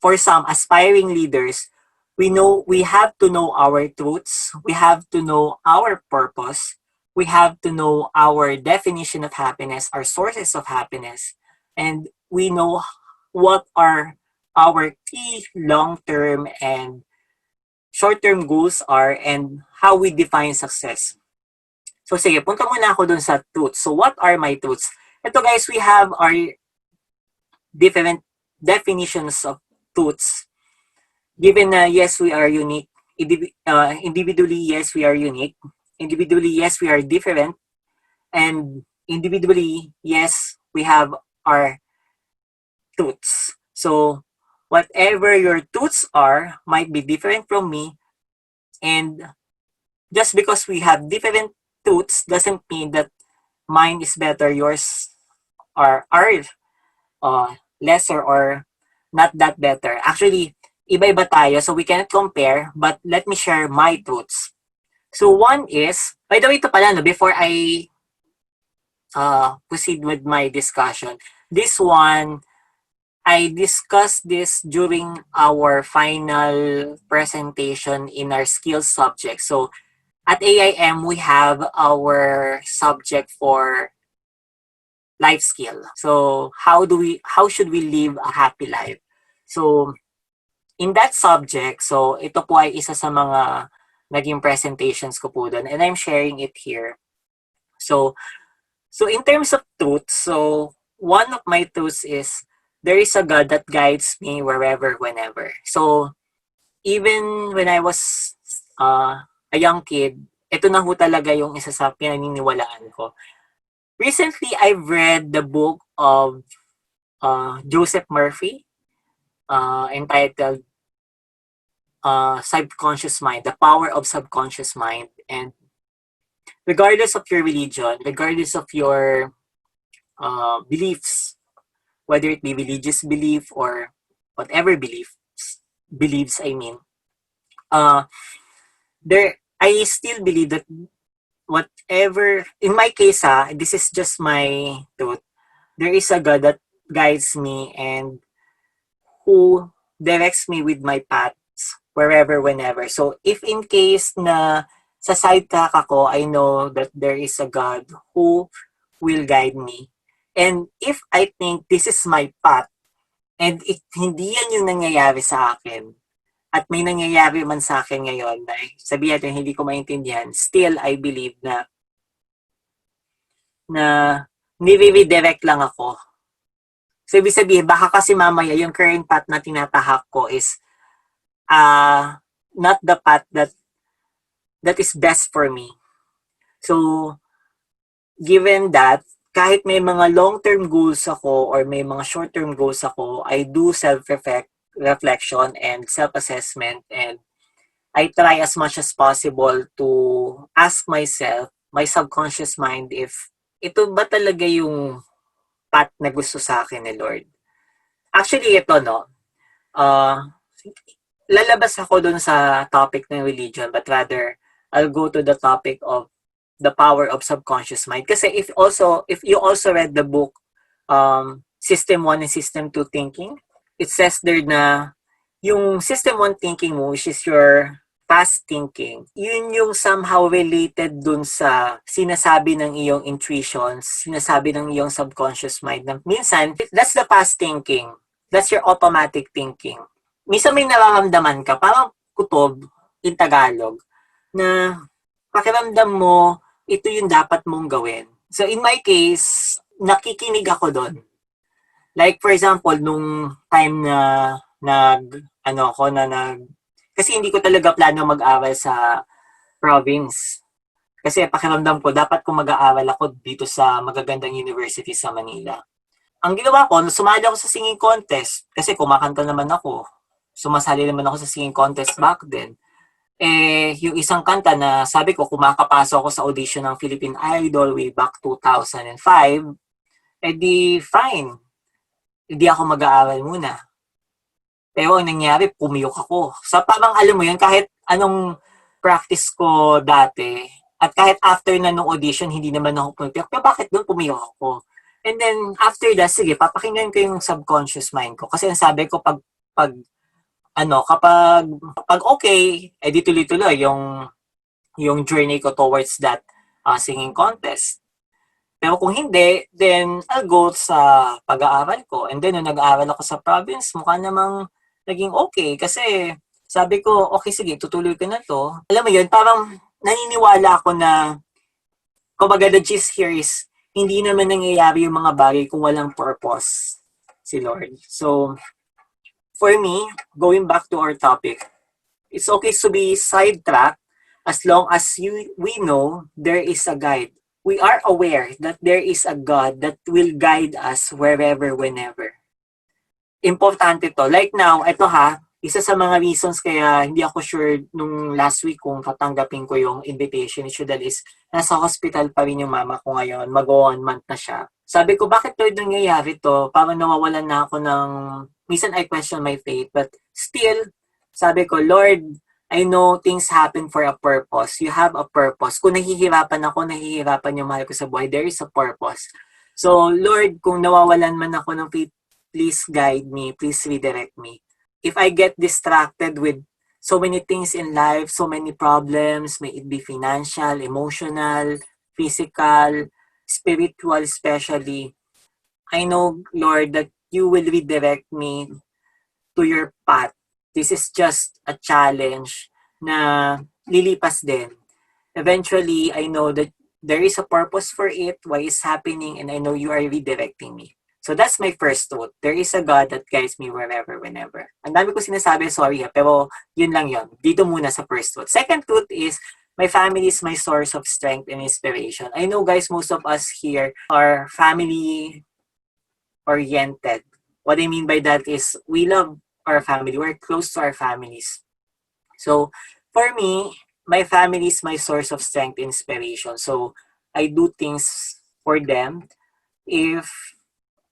[SPEAKER 5] for some, aspiring leaders. We have to know our truths, we have to know our purpose, we have to know our definition of happiness, our sources of happiness, and we know what are our key long-term and short-term goals are, and how we define success. So sige, punta muna ako dun sa truths. So what are my truths? Ito guys, we have our different definitions of truths. Given na yes, we are unique. Individually, yes, we are unique. Individually, yes, we are different. And individually, yes, we have our truths. So, whatever your truths are might be different from me. And just because we have different truths doesn't mean that mine is better, yours are lesser or not that better. Actually, iba-iba tayo, so we cannot compare, but let me share my truths. So one is, by the way, ito pala, no, before I proceed with my discussion, this one, I discussed this during our final presentation in our skills subject. So at AIM, we have our subject for life skill. So how should we live a happy life? So in that subject, so ito po ay isa sa mga naging presentations ko po doon, and I'm sharing it here. So in terms of truth, so one of my truths is there is a God that guides me wherever, whenever. So even when I was a young kid, ito na ho talaga yung isa sa pinaniniwalaan ko. Recently, I've read the book of Joseph Murphy, entitled Subconscious Mind, The Power of Subconscious Mind. And regardless of your religion, regardless of your beliefs, whether it be religious belief or whatever beliefs, I mean, I still believe that whatever, in my case, this is just my truth, there is a God that guides me and who directs me with my paths wherever, whenever. So if in case na sa sidetrack ako, I know that there is a God who will guide me. And if I think this is my path, and hindi yan yung nangyayari sa akin, at may nangyayari man sa akin ngayon, na sabihin natin hindi ko maintindihan, still I believe na nire-redirect lang ako. So ibig sabihin, baka kasi mamaya yung current path na tinatahak ko is not the path that that is best for me. So, given that, kahit may mga long-term goals ako or may mga short-term goals ako, I do self-reflection and self-assessment, and I try as much as possible to ask myself, my subconscious mind, if ito ba talaga yung path na gusto sa akin ni Lord. Actually, ito, no, uh, lalabas ako dun sa topic ng religion, but rather, I'll go to the topic of the power of subconscious mind. Kasi if you also read the book, System 1 and System 2 Thinking, it says there na yung System 1 thinking mo, which is your past thinking, yun yung somehow related dun sa sinasabi ng iyong intuitions, sinasabi ng iyong subconscious mind. Na minsan, that's the past thinking. That's your automatic thinking. Minsan may nararamdaman ka, parang kutob in Tagalog, na pakiramdam mo, ito yung dapat mong gawin. So in my case, nakikinig ako doon. Like for example, nung time na kasi hindi ko talaga plano mag-aral sa province. Kasi pakiramdam ko, dapat kung mag-aaral ako dito sa magagandang university sa Manila. Ang ginawa ko, sumali ako sa singing contest. Kasi kumakanta naman ako. Sumasali naman ako sa singing contest back then. Yung isang kanta na sabi ko, kumakapasok ako sa audition ng Philippine Idol way back 2005, di fine. Hindi ako mag-aaral muna. Pero ang nangyari, pumiyok ako. So parang alam mo yun, kahit anong practice ko dati, at kahit after na nung audition, hindi naman ako pumiyok. Pero bakit doon pumiyok ako? And then after that, sige, papakinggan ko yung subconscious mind ko. Kasi ang sabi ko, kapag okay, di tuloy-tuloy yung journey ko towards that singing contest. Pero kung hindi, then I'll go sa pag-aaral ko. And then, nung nag-aaral ako sa province, mukha namang naging okay. Kasi sabi ko, okay, sige, tutuloy ko na to. Alam mo yun, parang naniniwala ako na, kumbaga the gist here is, hindi naman nangyayari yung mga bagay kung walang purpose si Lord. So, for me, going back to our topic, it's okay to be sidetracked as long as we know there is a guide. We are aware that there is a God that will guide us wherever, whenever. Importante to. Like now, ito isa sa mga reasons kaya hindi ako sure nung last week kung tatanggapin ko yung invitation ni Shudal is nasa hospital pa rin yung mama ko ngayon. Mag-1 month na siya. Sabi ko, bakit Lord nangyayari to? Parang nawawalan na ako ng... Minsan I question my faith, but still, sabi ko, Lord, I know things happen for a purpose. You have a purpose. Kung nahihirapan yung mahal ko sa buhay, there is a purpose. So, Lord, kung nawawalan man ako ng faith, please guide me. Please redirect me. If I get distracted with so many things in life, so many problems, may it be financial, emotional, physical, spiritual especially, I know, Lord, that you will redirect me to your path. This is just a challenge na lilipas din. Eventually, I know that there is a purpose for it, why it's happening, and I know you are redirecting me. So that's my first thought. There is a God that guides me wherever, whenever. Ang dami ko sinasabi, sorry pero yun lang yun. Dito muna sa first thought. Second thought is, my family is my source of strength and inspiration. I know guys, most of us here are family-oriented. What I mean by that is, we love our family. We're close to our families. So, for me, my family is my source of strength and inspiration. So, I do things for them. If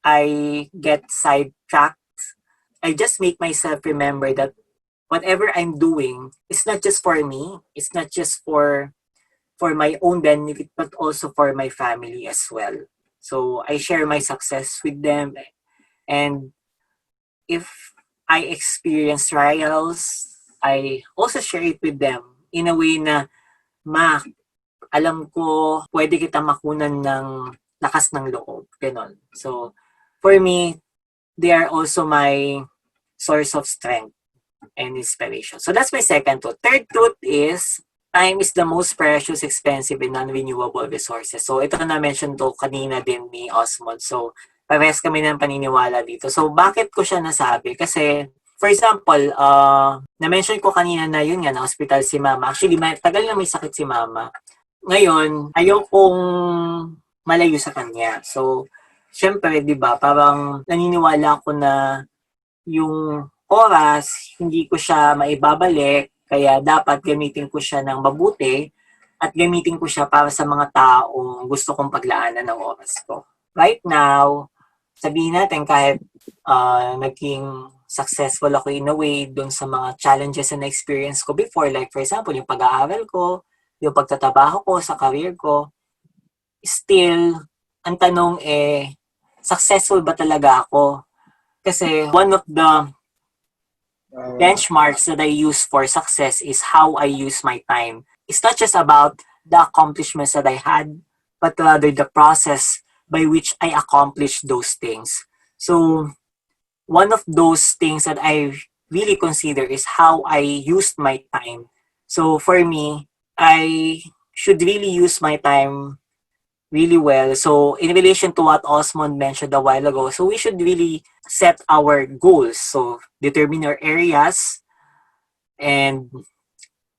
[SPEAKER 5] I get sidetracked, I just make myself remember that whatever I'm doing, it's not just for me. It's not just for my own benefit, but also for my family as well. So, I share my success with them. And if I experience trials, I also share it with them in a way na, Ma, alam ko, pwede kita makunan ng lakas ng loob. Ganon. So, for me, they are also my source of strength and inspiration. So, that's my second thought. Third thought is, time is the most precious, expensive, and non-renewable resources. So, ito na-mention to kanina din ni Osmond. So, parehas kami ng paniniwala dito. So, bakit ko siya nasabi? Kasi, For example, na-mention ko kanina na yun nga, na-hospital si mama. Actually, tagal na may sakit si mama. Ngayon, ayaw kong malayo sa kanya. So, syempre, di ba, parang naniniwala ko na yung oras, hindi ko siya maibabalik, kaya dapat gamitin ko siya ng mabuti at gamitin ko siya para sa mga taong gusto kong paglaanan ng oras ko. Right now, sabihin natin kahit naging successful ako in a way dun sa mga challenges na experience ko before, like for example, yung pag-aaral ko, yung pagtatrabaho ko sa career ko, still, ang tanong successful ba talaga ako? Kasi one of the benchmarks that I use for success is how I use my time. It's not just about the accomplishments that I had, but rather the process by which I accomplished those things. So, one of those things that I really consider is how I used my time. So, for me, I should really use my time really well. So, in relation to what Osmond mentioned a while ago, so we should really set our goals. So, determine our areas and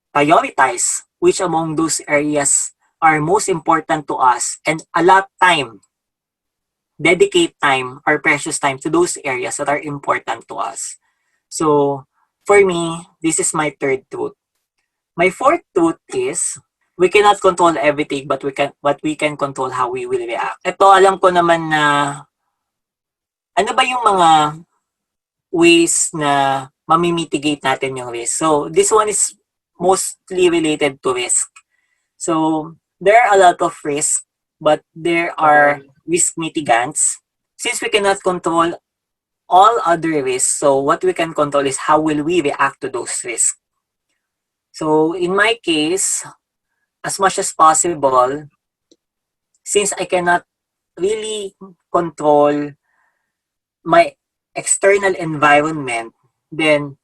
[SPEAKER 5] prioritize which among those areas are most important to us and allot time, dedicate time or precious time to those areas that are important to us. So, for me, this is my third truth. My fourth truth is we cannot control everything, but we can control how we will react. Ito, alam ko naman na ano ba yung mga ways na mamimitigate natin yung risk. So, this one is mostly related to risk. So, there are a lot of risks, but there are risk mitigants. Since we cannot control all other risks, so what we can control is how will we react to those risks. So, in my case, as much as possible, since I cannot really control my external environment, then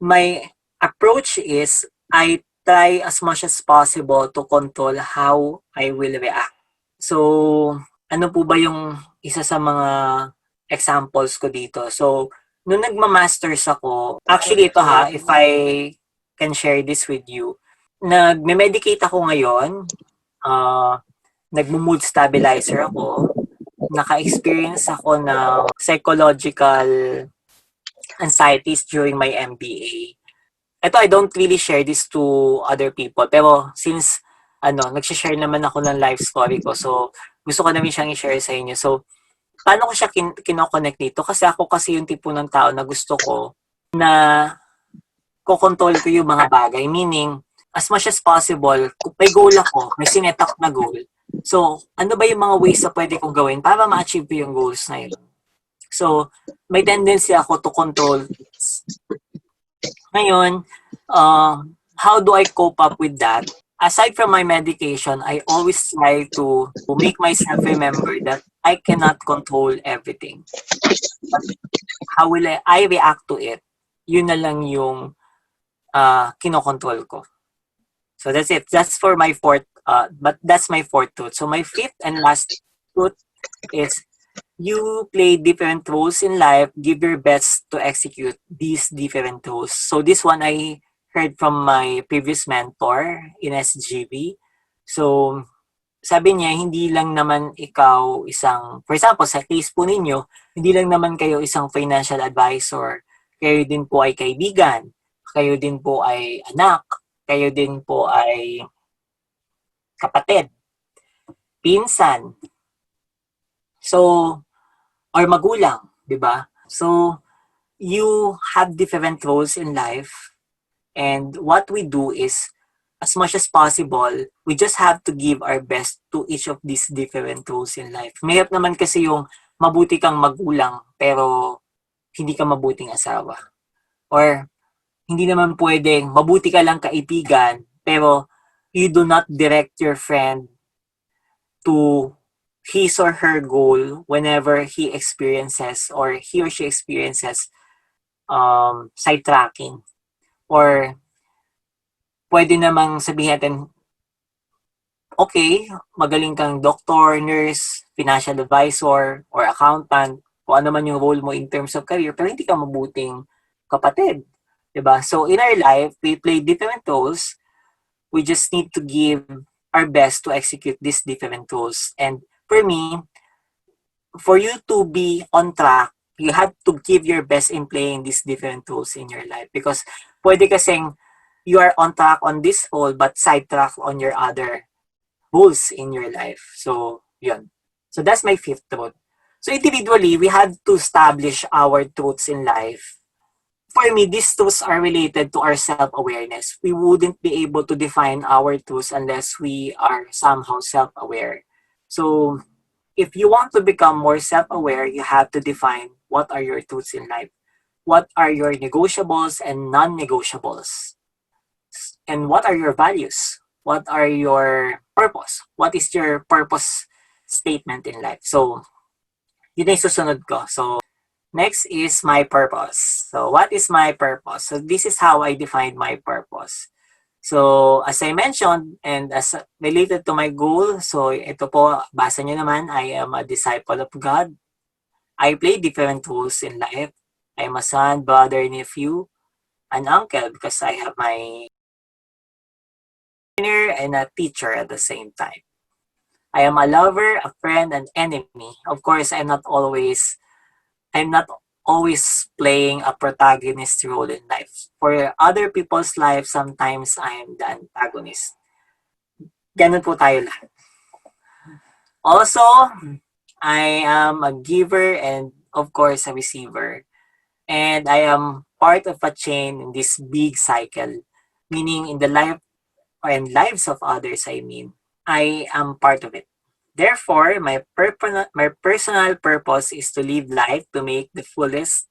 [SPEAKER 5] my approach is I try as much as possible to control how I will react. So, ano po ba yung isa sa mga examples ko dito? So, nung nagma-masters ako, actually ito if I can share this with you, nagme-medicate ako ngayon, nagmo-mood stabilizer ako, naka-experience ako ng psychological anxieties during my MBA. Ito, I don't really share this to other people, pero since nagsishare naman ako ng life story ko, so gusto ko namin siyang i-share sa inyo. So, paano ko siya kinoconnect dito? Kasi ako kasi yung tipo ng tao na gusto ko na kokontrol ko yung mga bagay. Meaning, as much as possible, kung may goal ako, may sinetak na goal. So, ano ba yung mga ways na pwede kong gawin para ma-achieve ko yung goals na yun? So, may tendency ako to control. Ngayon, how do I cope up with that? Aside from my medication, I always try to make myself remember that I cannot control everything. But how will I react to it? Yun na lang yung kinokontrol ko. So that's it. That's for my fourth, but that's my fourth truth. So my fifth and last truth is you play different roles in life, give your best to execute these different roles. So this one I heard from my previous mentor in SGB. So sabi niya, hindi lang naman ikaw isang, for example, sa case po ninyo, hindi lang naman kayo isang financial advisor. Kayo din po ay kaibigan. Kayo din po ay anak. Kayo din po ay kapatid, pinsan, so, or magulang, di ba? So, you have different roles in life, and what we do is, as much as possible, we just have to give our best to each of these different roles in life. Mahirap naman kasi yung mabuti kang magulang, pero hindi ka mabuting asawa. Or, hindi naman pwedeng mabuti ka lang kaibigan, pero you do not direct your friend to his or her goal whenever he experiences or he or she experiences sidetracking. Or pwede namang sabihin natin, okay, magaling kang doctor, nurse, financial advisor, or accountant, kung ano man yung role mo in terms of career, pero hindi ka mabuting kapatid. Diba? So in our life, we play different roles. We just need to give our best to execute these different roles. And for me, for you to be on track, you have to give your best in playing these different roles in your life. Because pwede kasing you are on track on this role but sidetrack on your other roles in your life. So, yun. So that's my fifth truth. So individually, we have to establish our truths in life. For me, these truths are related to our self-awareness. We wouldn't be able to define our truths unless we are somehow self-aware. So, if you want to become more self-aware, you have to define what are your truths in life. What are your negotiables and non-negotiables? And what are your values? What are your purpose? What is your purpose statement in life? So, yun yung susunod ko. So, next is my purpose. So, what is my purpose? So, this is how I define my purpose. So, as I mentioned, and as related to my goal, so ito po, basa nyo naman, I am a disciple of God. I play different roles in life. I am a son, brother, nephew, an uncle because I have my trainer and a teacher at the same time. I am a lover, a friend, an enemy. Of course, I'm not always playing a protagonist role in life. For other people's life, sometimes I am the antagonist. Ganun po tayo lahat. Also, I am a giver and of course a receiver. And I am part of a chain in this big cycle. Meaning in the life and lives of others, I am part of it. Therefore, my personal purpose is to live life to make the fullest,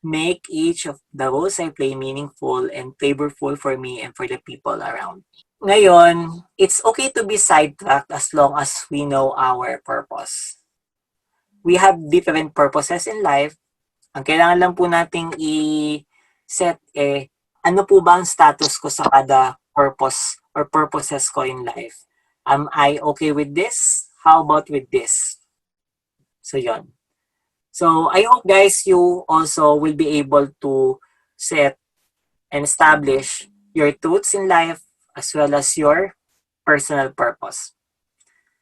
[SPEAKER 5] make each of the roles I play meaningful and flavorful for me and for the people around me. Ngayon, it's okay to be sidetracked as long as we know our purpose. We have different purposes in life. Ang kailangan lang po nating i-set ano po ba ang status ko sa kada purpose or purposes ko in life? Am I okay with this? How about with this? So, yon. So, I hope guys you also will be able to set and establish your truths in life as well as your personal purpose.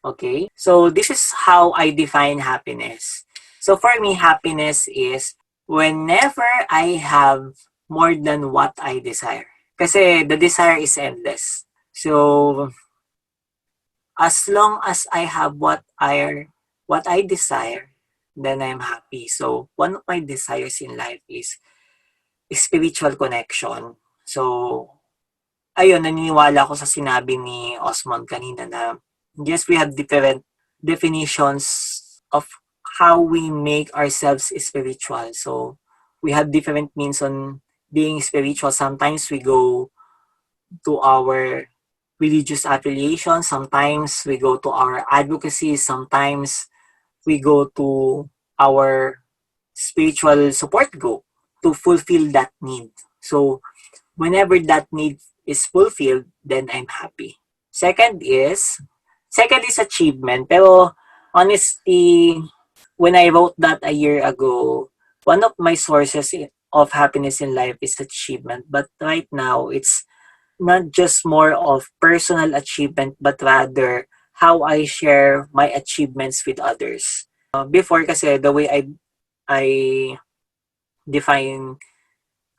[SPEAKER 5] Okay? So, this is how I define happiness. So, for me, happiness is whenever I have more than what I desire. Kasi the desire is endless. So, as long as I have what I desire, then I'm happy. So, one of my desires in life is spiritual connection. So, ayun, naniniwala ako sa sinabi ni Osmond kanina na yes, we have different definitions of how we make ourselves spiritual. So, we have different means on being spiritual. Sometimes we go to our religious affiliation. Sometimes we go to our advocacy. Sometimes we go to our spiritual support group to fulfill that need. So, whenever that need is fulfilled, then I'm happy. Second is achievement. Pero honestly, when I wrote that a year ago, one of my sources of happiness in life is achievement. But right now, it's not just more of personal achievement, but rather how I share my achievements with others. Before kasi, the way I define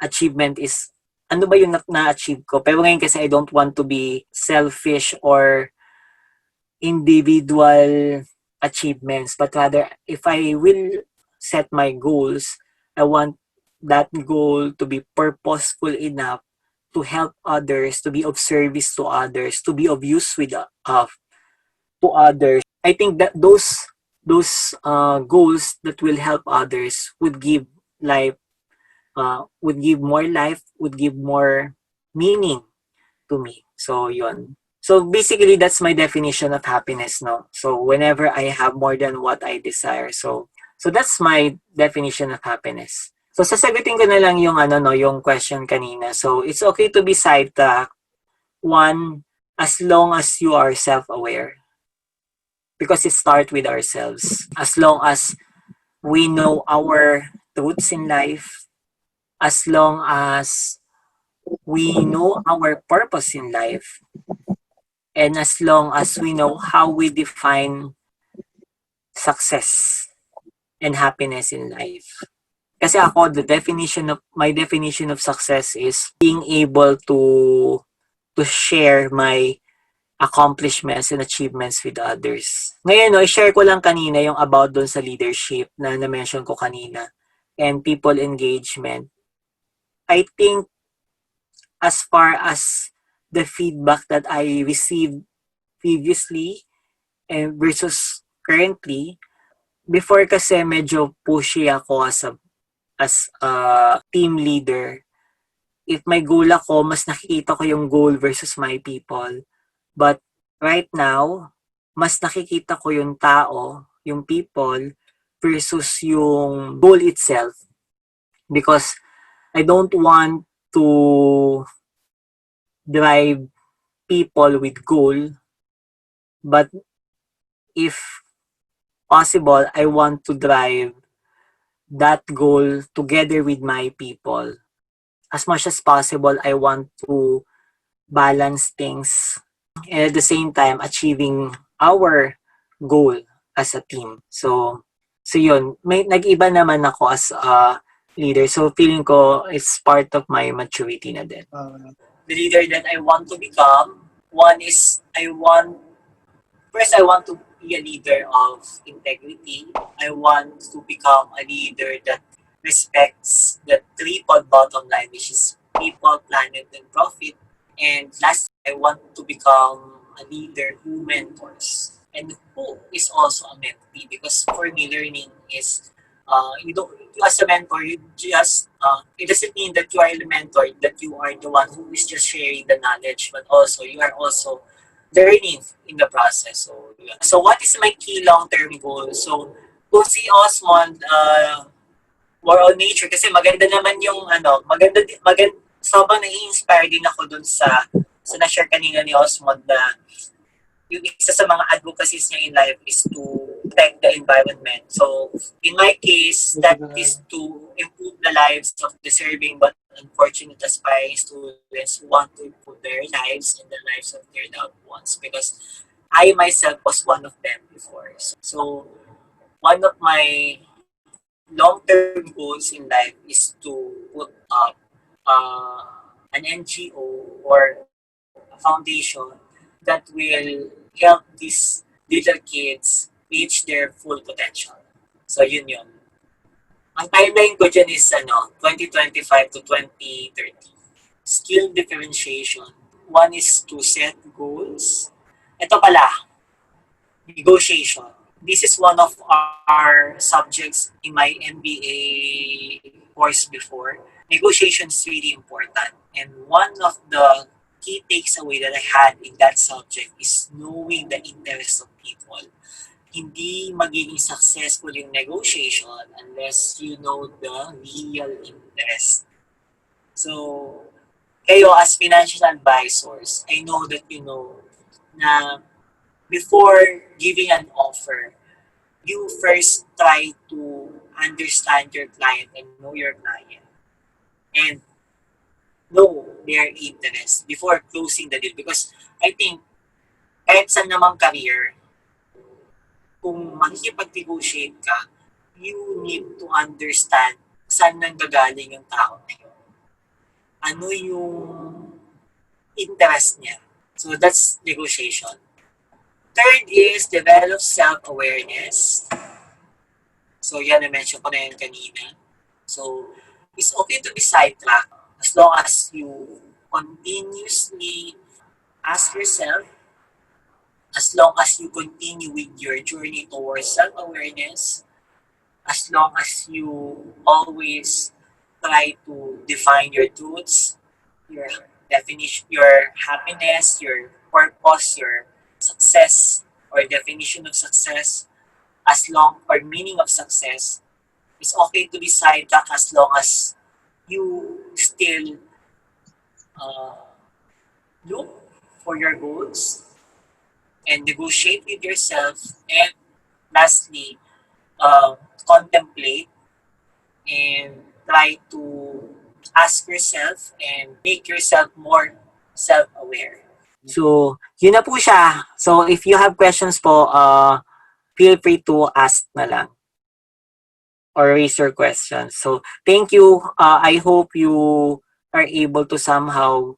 [SPEAKER 5] achievement is ano ba yung na-achieve ko. Pero ngayon kasi I don't want to be selfish or individual achievements, but rather if I will set my goals, I want that goal to be purposeful enough to help others, to be of service to others, to be of use to others. I think that those goals that will help others would give more life, would give more meaning to me. So, yun. So, basically, that's my definition of happiness, no? So, whenever I have more than what I desire. So that's my definition of happiness. So, sasagutin ko na lang yung, yung question kanina. So, it's okay to be sidetracked. One, as long as you are self-aware. Because it starts with ourselves. As long as we know our truths in life, as long as we know our purpose in life, and as long as we know how we define success and happiness in life. Kasi ako, my definition of success is being able to share my accomplishments and achievements with others. Ngayon, no, i-share ko lang kanina yung about doon sa leadership na na-mention ko kanina and people engagement. I think as far as the feedback that I received previously and versus currently, before kasi medyo pushy ako as a team leader. If may goal ako, mas nakikita ko yung goal versus my people. But right now, mas nakikita ko yung tao, yung people, versus yung goal itself. Because I don't want to drive people with goal, but if possible, I want to drive that goal together with my people. As much as possible, I want to balance things and at the same time achieving our goal as a team. So yun, may nag-iba naman ako as a leader. So feeling ko it's part of my maturity na din. The leader that I want to become, one is first I want to be a leader of integrity. I want to become a leader that respects the triple bottom line, which is people, planet, and profit. And last, I want to become a leader who mentors and who is also a mentee. Because for me, learning is you don't you as a mentor, you just it doesn't mean that you are the mentor, that you are the one who is just sharing the knowledge, but also you are also learning in the process. So, yeah. So what is my key long-term goal? So, kung si Osmond, more on nature, kasi maganda naman yung, sobrang nai-inspire din ako dun sa na-share kanina ni Osmond na yung isa sa mga advocacies niya in life is to protect the environment. So, in my case, that is to improve the lives of deserving but unfortunate aspiring students who want to improve their lives and the lives of their loved ones. Because I myself was one of them before. So, one of my long-term goals in life is to put up an NGO or a foundation that will help these little kids reach their full potential. So, yun. Ang timeline ko dyan is 2025 to 2030. Skill differentiation. One is to set goals. Ito pala, negotiation. This is one of our subjects in my MBA course before. Negotiation is really important. And one of the key takes away that I had in that subject is knowing the interests of people. Hindi magiging successful yung negotiation unless you know the real interest. So, kayo as financial advisors, I know that you know na before giving an offer, you first try to understand your client and know your client and know their interest before closing the deal. Because I think kahit saan namang career, kung makikipag-negotiate ka, you need to understand saan nanggagaling yung tao na yun. Ano yung interest niya. So that's negotiation. Third is develop self-awareness. So yan, na-mention ko na yan kanina. So it's okay to be sidetracked as long as you continuously ask yourself, as long as you continue with your journey towards self-awareness, as long as you always try to define your truths, your definition, your happiness, your purpose, your success, or definition of success, as long, or meaning of success, it's okay to be sidetracked as long as you still uh, look for your goals and negotiate with yourself, and lastly, contemplate and try to ask yourself and make yourself more self-aware. So, yun na po siya. So, if you have questions po, feel free to ask na lang or raise your questions. So, thank you. I hope you are able to somehow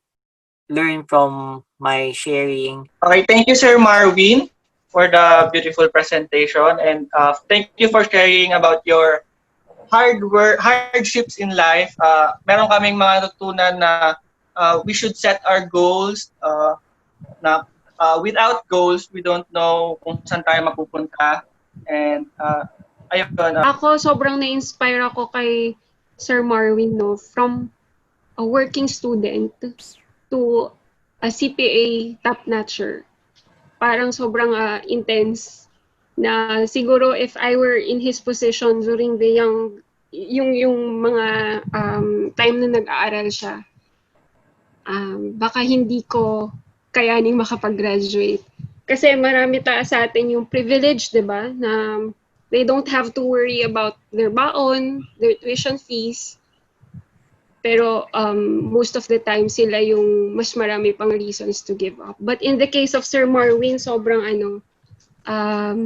[SPEAKER 5] learn from my sharing.
[SPEAKER 2] Okay, thank you, Sir Marvin, for the beautiful presentation, and thank you for sharing about your hardships in life. Meron kaming mga natutunan na we should set our goals. Na without goals, we don't know kung saan tayo mapupunta. And ayun.
[SPEAKER 1] Ako, sobrang na-inspire ako kay Sir Marvin, no? From a working student to a CPA top-notcher. Parang sobrang intense na siguro if I were in his position during the yung mga time na nag-aaral siya, baka hindi ko kayaning makapag-graduate. Kasi marami sa atin yung privilege, di ba, na they don't have to worry about their baon, their tuition fees. Pero most of the time, sila yung mas marami pang reasons to give up. But in the case of Sir Marvin, sobrang ang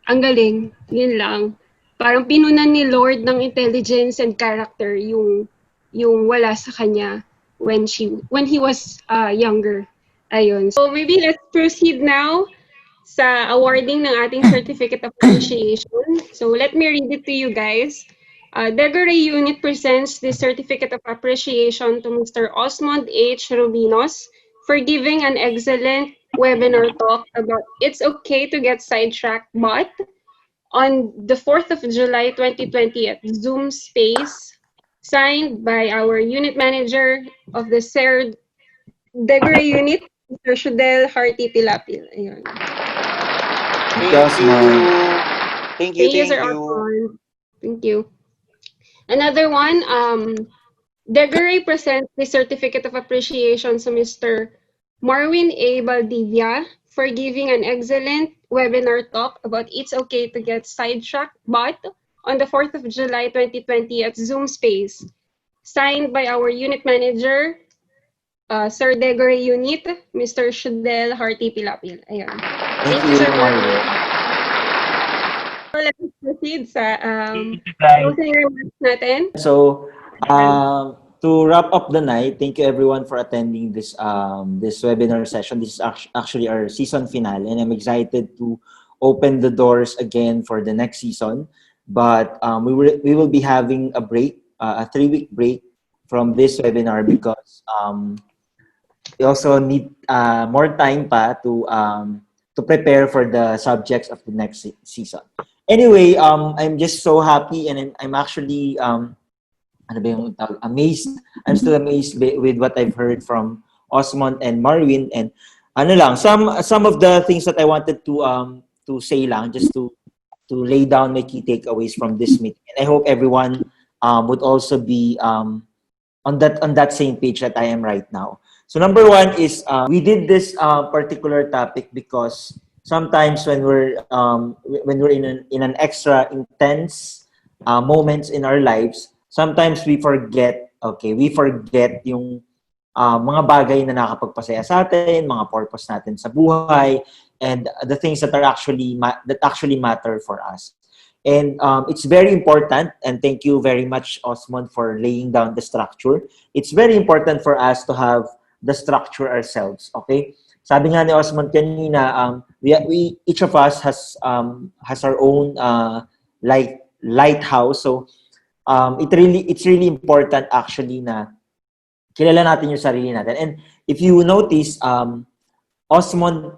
[SPEAKER 1] galing, yun lang. Parang pinunan ni Lord ng intelligence and character yung wala sa kanya when he was younger. Ayun. So maybe let's proceed now sa awarding ng ating Certificate of Appreciation. So let me read it to you guys. Degoray Unit presents the Certificate of Appreciation to Mr. Osmond H. Rubinos for giving an excellent webinar talk about It's Okay to Get Sidetracked, but on the 4th of July 2020 at Zoom Space, signed by our unit manager of the SER Degoray Unit, Mr. Shudel Harty Tilapil. Ayun.
[SPEAKER 4] Thank you.
[SPEAKER 1] Thank you, Sir Osmond. Thank you. Another one, Degoray presents the Certificate of Appreciation to Mr. Marwin A. Valdivia for giving an excellent webinar talk about It's Okay to Get Sidetracked, but on the 4th of July 2020 at Zoom Space, signed by our unit manager, Sir Degoray Unit, Mr. Shudel Harty Pilapil. Ayan. Thank you, Sir Marvin. So let's proceed sa closing remarks natin.
[SPEAKER 6] So, to wrap up the night, thank you everyone for attending this this webinar session. This is actually our season finale, and I'm excited to open the doors again for the next season. But we will be having a break, a 3-week break from this webinar because we also need more time to prepare for the subjects of the next season. Anyway, I'm just so happy, and I'm actually amazed. I'm still amazed with what I've heard from Osmond and Marvin, and some of the things that I wanted to say lang, just to lay down my key takeaways from this meeting. And I hope everyone would also be on that same page that I am right now. So number one is we did this particular topic because sometimes when we're in an extra intense moments in our lives, sometimes we forget yung mga bagay na nakakapagpasaya sa atin, mga purpose natin sa buhay, and the things that are actually matter for us. And it's very important, and thank you very much, Osmond, for laying down the structure. It's very important for us to have the structure ourselves, okay? Sabi nga ni Osmond kanina, we each of us has our own lighthouse. So it's really important actually na kilala natin yung sarili natin. And if you notice, Osmond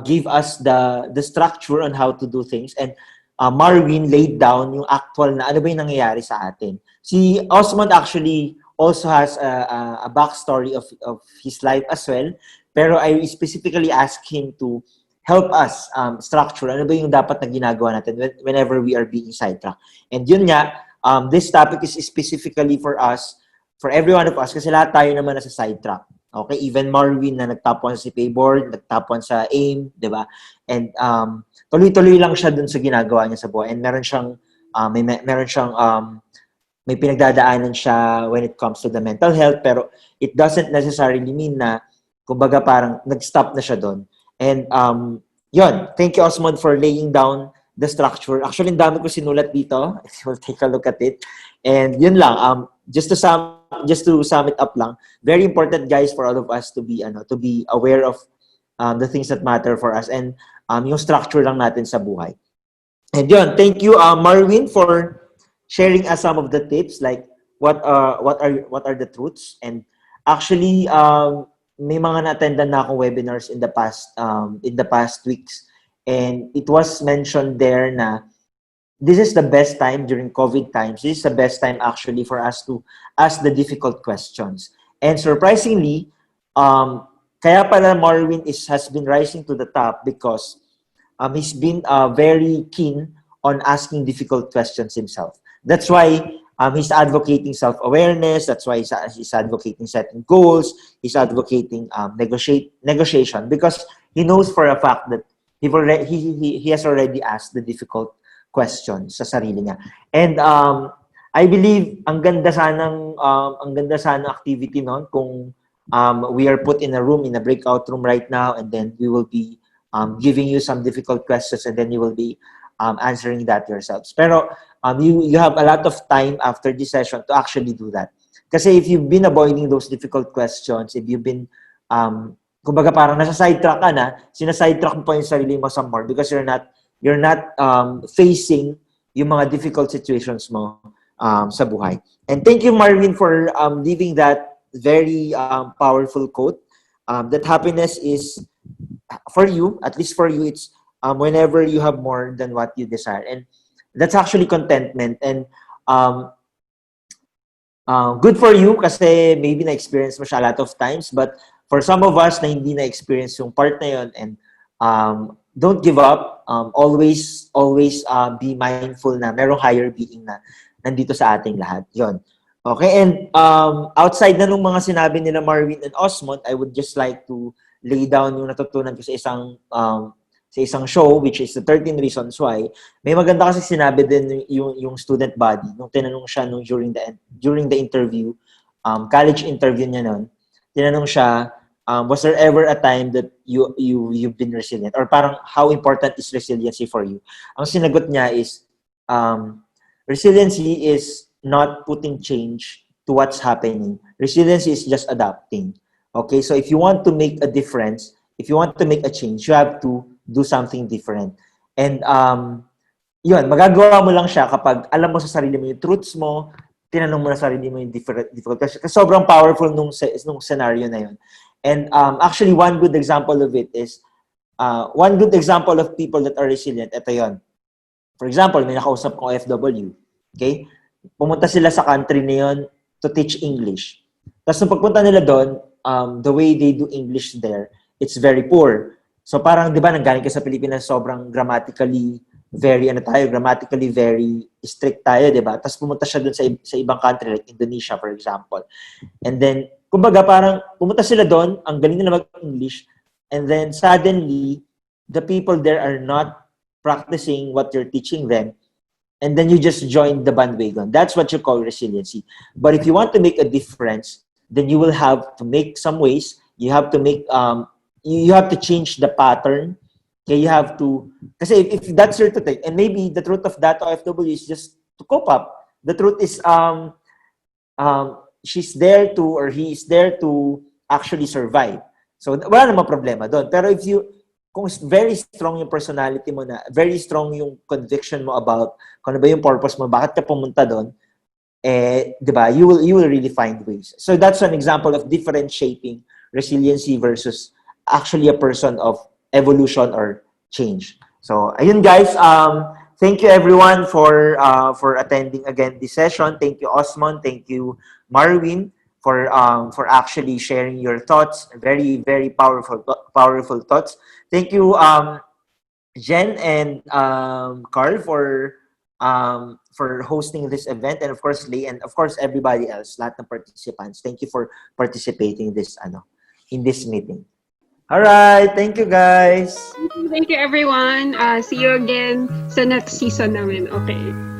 [SPEAKER 6] gave us the structure on how to do things, and Marvin laid down yung actual na ano ba yung nangyayari sa atin. Si Osmond actually also has a backstory of his life as well. Pero I specifically asked him to help us structure ano ba yung dapat na ginagawa natin whenever we are being sidetracked. And yun nga, this topic is specifically for us, for every one of us, kasi lahat tayo naman nasa sidetrack. Okay, even Marvin na nagtapon sa paperboard, nagtapon sa AIM, di ba? And tuloy-tuloy lang siya dun sa ginagawa niya sa buhay. And meron siyang may pinagdadaanan siya when it comes to the mental health, pero it doesn't necessarily mean na, kumbaga parang nag-stop na siya doon. And yun, thank you Osmond for laying down the structure. Actually, ang dami ko sinulat dito. We'll take a look at it. And yun lang, just to sum it up lang, very important guys for all of us to be aware of the things that matter for us and yung structure lang natin sa buhay. And yun, thank you Marvin for sharing us some of the tips, like what are the truths. And actually may mga na-attendan na akong webinars in the past weeks, and it was mentioned there na this is the best time during COVID times. This is the best time actually for us to ask the difficult questions. And surprisingly, kaya pala Marvin has been rising to the top because he's been very keen on asking difficult questions himself. That's why he's advocating self-awareness. That's why he's advocating setting goals. He's advocating negotiation, because he knows for a fact that he has already asked the difficult questions sa sarili niya. And I believe ang ganda sanang activity noon kung we are put in a room, in a breakout room right now, and then we will be giving you some difficult questions, and then you will be answering that yourselves. Pero you have a lot of time after this session to actually do that. Kasi if you've been avoiding those difficult questions, if you've been kumbaga parang nasa sidetrack ka na, sinasidetrack mo pa yung sarili mo some more because you're not facing yung mga difficult situations mo sa buhay. And thank you Marvin for leaving that very powerful quote, that happiness is for you, at least for you, it's whenever you have more than what you desire. And that's actually contentment. And good for you kasi maybe na-experience mo siya a lot of times, but for some of us na hindi na-experience yung part na yun, and don't give up. Always be mindful na merong higher being na nandito sa ating lahat. Yon. Okay, and outside na nung mga sinabi nila Marvin and Osmond, I would just like to lay down yung natutunan ko sa isang show, which is the 13 Reasons Why. May maganda kasi sinabi din yung student body nung tinanong siya during the interview, college interview niya noon. Tinanong siya, was there ever a time that you've been resilient, or parang how important is resiliency for you? Ang sinagot niya is resiliency is not putting change to what's happening. Resiliency is just adapting. Okay, so if you want to make a difference, if you want to make a change, you have to do something different. And yun, magagawa mo lang siya kapag alam mo sa sarili mo yung truths mo, tinanong mo na sarili mo yung difficult kasi sobrang powerful nung scenario na yun. And actually, one good example of it is, one good example of people that are resilient, ito yun. For example, may nakausap kong OFW. Okay? Pumunta sila sa country na yun to teach English. Tapos nung pagpunta nila doon, the way they do English there, it's very poor. So parang, di ba, nanggaling ka sa Pilipinas, sobrang grammatically very strict tayo, di ba? Tapos pumunta siya doon sa ibang country, like Indonesia, for example. And then, kumbaga parang, pumunta sila doon, ang galing nila mag-English, and then suddenly, the people there are not practicing what you're teaching them, and then you just join the bandwagon. That's what you call resiliency. But if you want to make a difference, then you will have to make some ways. You have to make, you have to change the pattern. Okay, you have to, kasi if that's your truth, and maybe the truth of that OFW is just to cope up. The truth is, she's there to, or he is there to actually survive. So, wala namang problema doon. Pero kung very strong yung personality mo na, very strong yung conviction mo about kung ano ba yung purpose mo, bakit ka pumunta doon, di ba, you will really find ways. So that's an example of differentiating resiliency versus actually a person of evolution or change. So, ayun guys, thank you everyone for attending again this session. Thank you Osmond, thank you Marvin for actually sharing your thoughts, very very powerful thoughts. Thank you Jen and Carl for hosting this event, and of course Lee, and of course everybody else, lahat ng participants. Thank you for participating in this meeting. All right, thank you guys.
[SPEAKER 1] Thank you everyone. See you again sa next season namin. Okay.